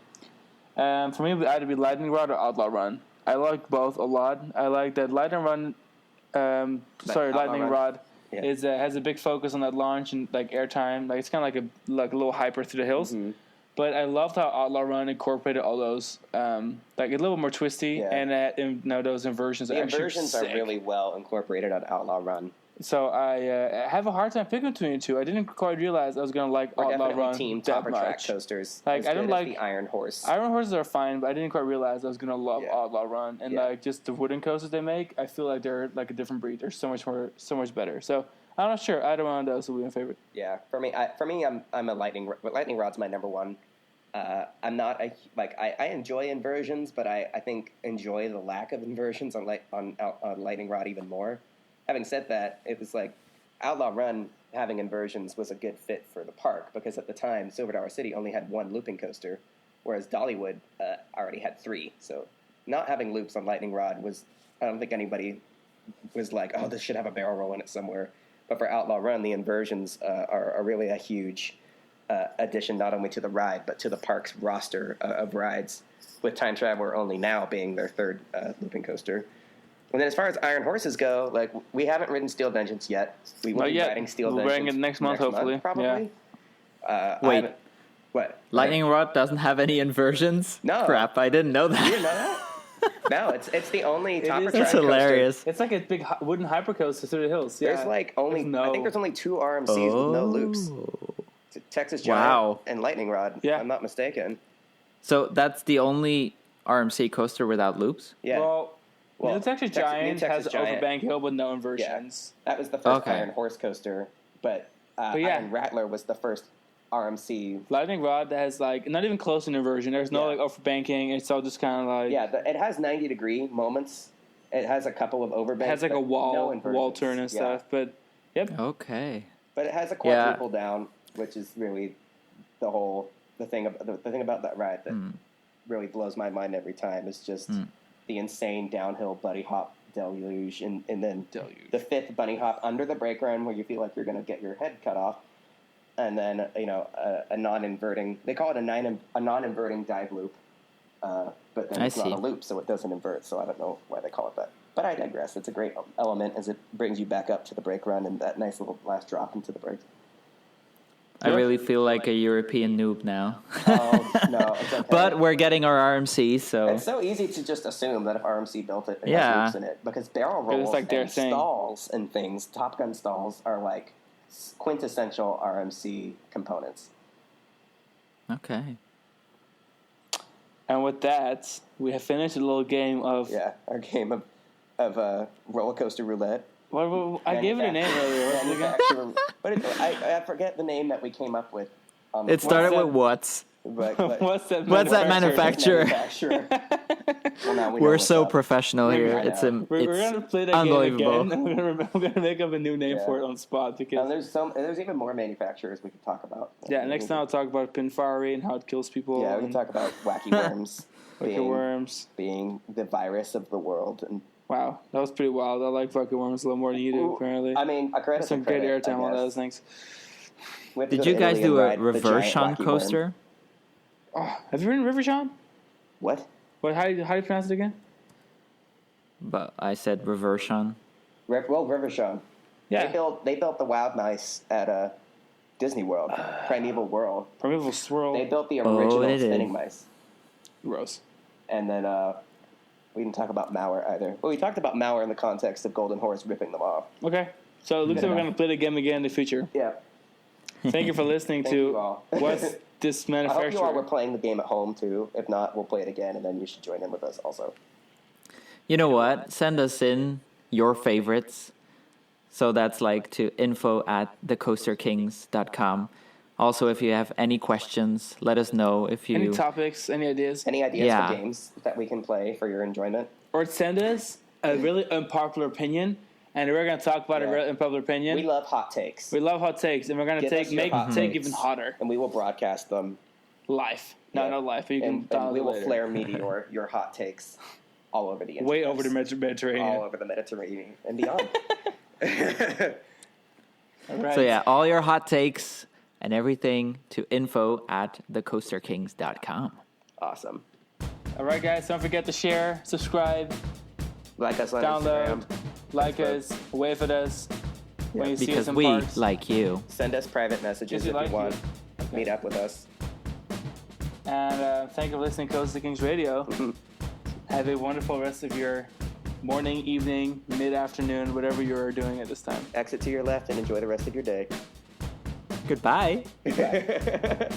For me, it would either be Lightning Rod or Outlaw Run. I like both a lot. I like that Lightning Run. Lightning Rod has a big focus on that launch and like airtime. Like it's kind of like a little hyper through the hills. But I loved how Outlaw Run incorporated all those, like a little more twisty, and those inversions. The are actually inversions are sick. really well incorporated on Outlaw Run. So I have a hard time picking between the two. I didn't quite realize I was going to like We're Outlaw definitely Run team that topper track much. coasters. Like, as I don't good as like- the Iron Horse. Iron Horses are fine, but I didn't quite realize I was going to love Outlaw Run. And like just the wooden coasters they make, I feel like they're like a different breed. They're so much better. So I'm not sure. Either one of those will be my favorite. Yeah, for me, I'm a Lightning Rod's my number one. I'm not I enjoy inversions, but I think enjoy the lack of inversions on Lightning Rod even more. Having said that, it was like Outlaw Run having inversions was a good fit for the park because at the time Silver Dollar City only had one looping coaster, whereas Dollywood already had 3. So not having loops on Lightning Rod I don't think anybody was like, oh, this should have a barrel roll in it somewhere. But for Outlaw Run, the inversions are really a huge addition not only to the ride but to the park's roster of rides, with Time Traveler only now being their 3rd looping coaster. And then as far as Iron Horses go, like we haven't ridden Steel Vengeance yet. We will be riding Steel We'll Vengeance bring it next month, hopefully. probably. Wait. What? Lightning Rod doesn't have any inversions? No. Crap, I didn't know that. You didn't know that? No, it's the only topper is. track That's coaster. hilarious. It's like a big wooden hypercoaster through the hills. Yeah. There's like only I think there's only 2 RMCs with no loops. Texas Giant Wow. and Lightning Rod. Yeah. I'm not mistaken. So that's the only RMC coaster without loops? Yeah. Well, the Texas Giant has Texas Giant. Overbank Hill with no inversions. That was the first Okay. Iron Horse coaster, but yeah. Iron Rattler was the first RMC. Lightning Rod has like not even close to an inversion. There's no like overbanking. It's all just kind of like It has 90-degree moments. It has a couple of overbanks. it has like a but wall no inversions. wall turn and stuff. But yep. Okay. But it has a quadruple down, which is really the thing about that ride that really blows my mind every time is just the insane downhill bunny hop deluge, and then the 5th bunny hop under the brake run where you feel like you're going to get your head cut off, and then a non-inverting. They call it a non-inverting dive loop, but then it's not a loop, so it doesn't invert. So I don't know why they call it that. But I digress. It's a great element as it brings you back up to the brake run and that nice little last drop into the brakes. I really feel like a European noob now. Oh, no, it's okay. But we're getting our RMC, so... It's so easy to just assume that if RMC built it, it Yeah. has loops in it. Because barrel rolls it's like their and thing. stalls and things, Top Gun stalls, are like quintessential RMC components. Okay. And with that, we have finished a little game of. Yeah, our game of roller coaster roulette. I gave it a name earlier. What's it again? Manufacturer- But I forget the name that we came up with. It started that? with what's? But What's that? What's that manufacturer? Well, now we know We're what's so up. professional here. I It's know. We're gonna play that unbelievable. game again. We're gonna make up a new name Yeah. for it on the spot because. There's even more manufacturers we could talk about. Yeah, next time I'll talk about pinfiery and how it kills people. Yeah, we can and talk about wacky worms. Wicked worms. Being the virus of the world. And Wow, that was pretty wild. I like fucking worms a little more than you do, apparently. I mean, a credit Some to good credit, airtime I on guess. those things. We have to Did go you to guys Italy do and a ride the reverse giant Sean wacky worm. coaster? Oh, have you ridden River Sean? What? What? How do you pronounce it again? But I said reverse Sean. River Sean. Yeah, They built the Wild Mice at Disney World, Primeval World. Primeval Swirl. They built the Oh, original they did. spinning mice. Gross. And then we didn't talk about Mauer either. Well, we talked about Mauer in the context of Golden Horse ripping them off. Okay, so it looks like we're gonna play the game again in the future. Yeah. Thank you for listening Thank you to all. What's This I hope you all were Manufacturer. playing the game at home too. If not, we'll play it again, and then you should join in with us also. You know what? Send us in your favorites. So that's like to info@thecoasterkings.com. Also, if you have any questions, let us know. If you Any topics, any ideas? Any ideas Yeah. for games that we can play for your enjoyment? Or send us a really unpopular opinion, and we're going to talk about a Yeah. really unpopular opinion. We love hot takes. We love hot takes, and we're going to Give us your make hot the take takes. even hotter. And we will broadcast them. Live. No, Yeah. not live. But you can And download we it will later. flare meteor your hot takes all over the internet. Way over the Mediterranean. All over the Mediterranean and beyond. All right. So yeah, all your hot takes and everything to info@thecoasterkings.com. Awesome. All right, guys. Don't forget to share, subscribe, Like us on download, Instagram. like Facebook. us, wave at us when you see us Because in we parks. like you. Send us private messages Yes, if we like you want. you. Okay. Meet up with us. And thank you for listening to Coaster Kings Radio. Have a wonderful rest of your morning, evening, mid-afternoon, whatever you're doing at this time. Exit to your left and enjoy the rest of your day. Goodbye. Bye.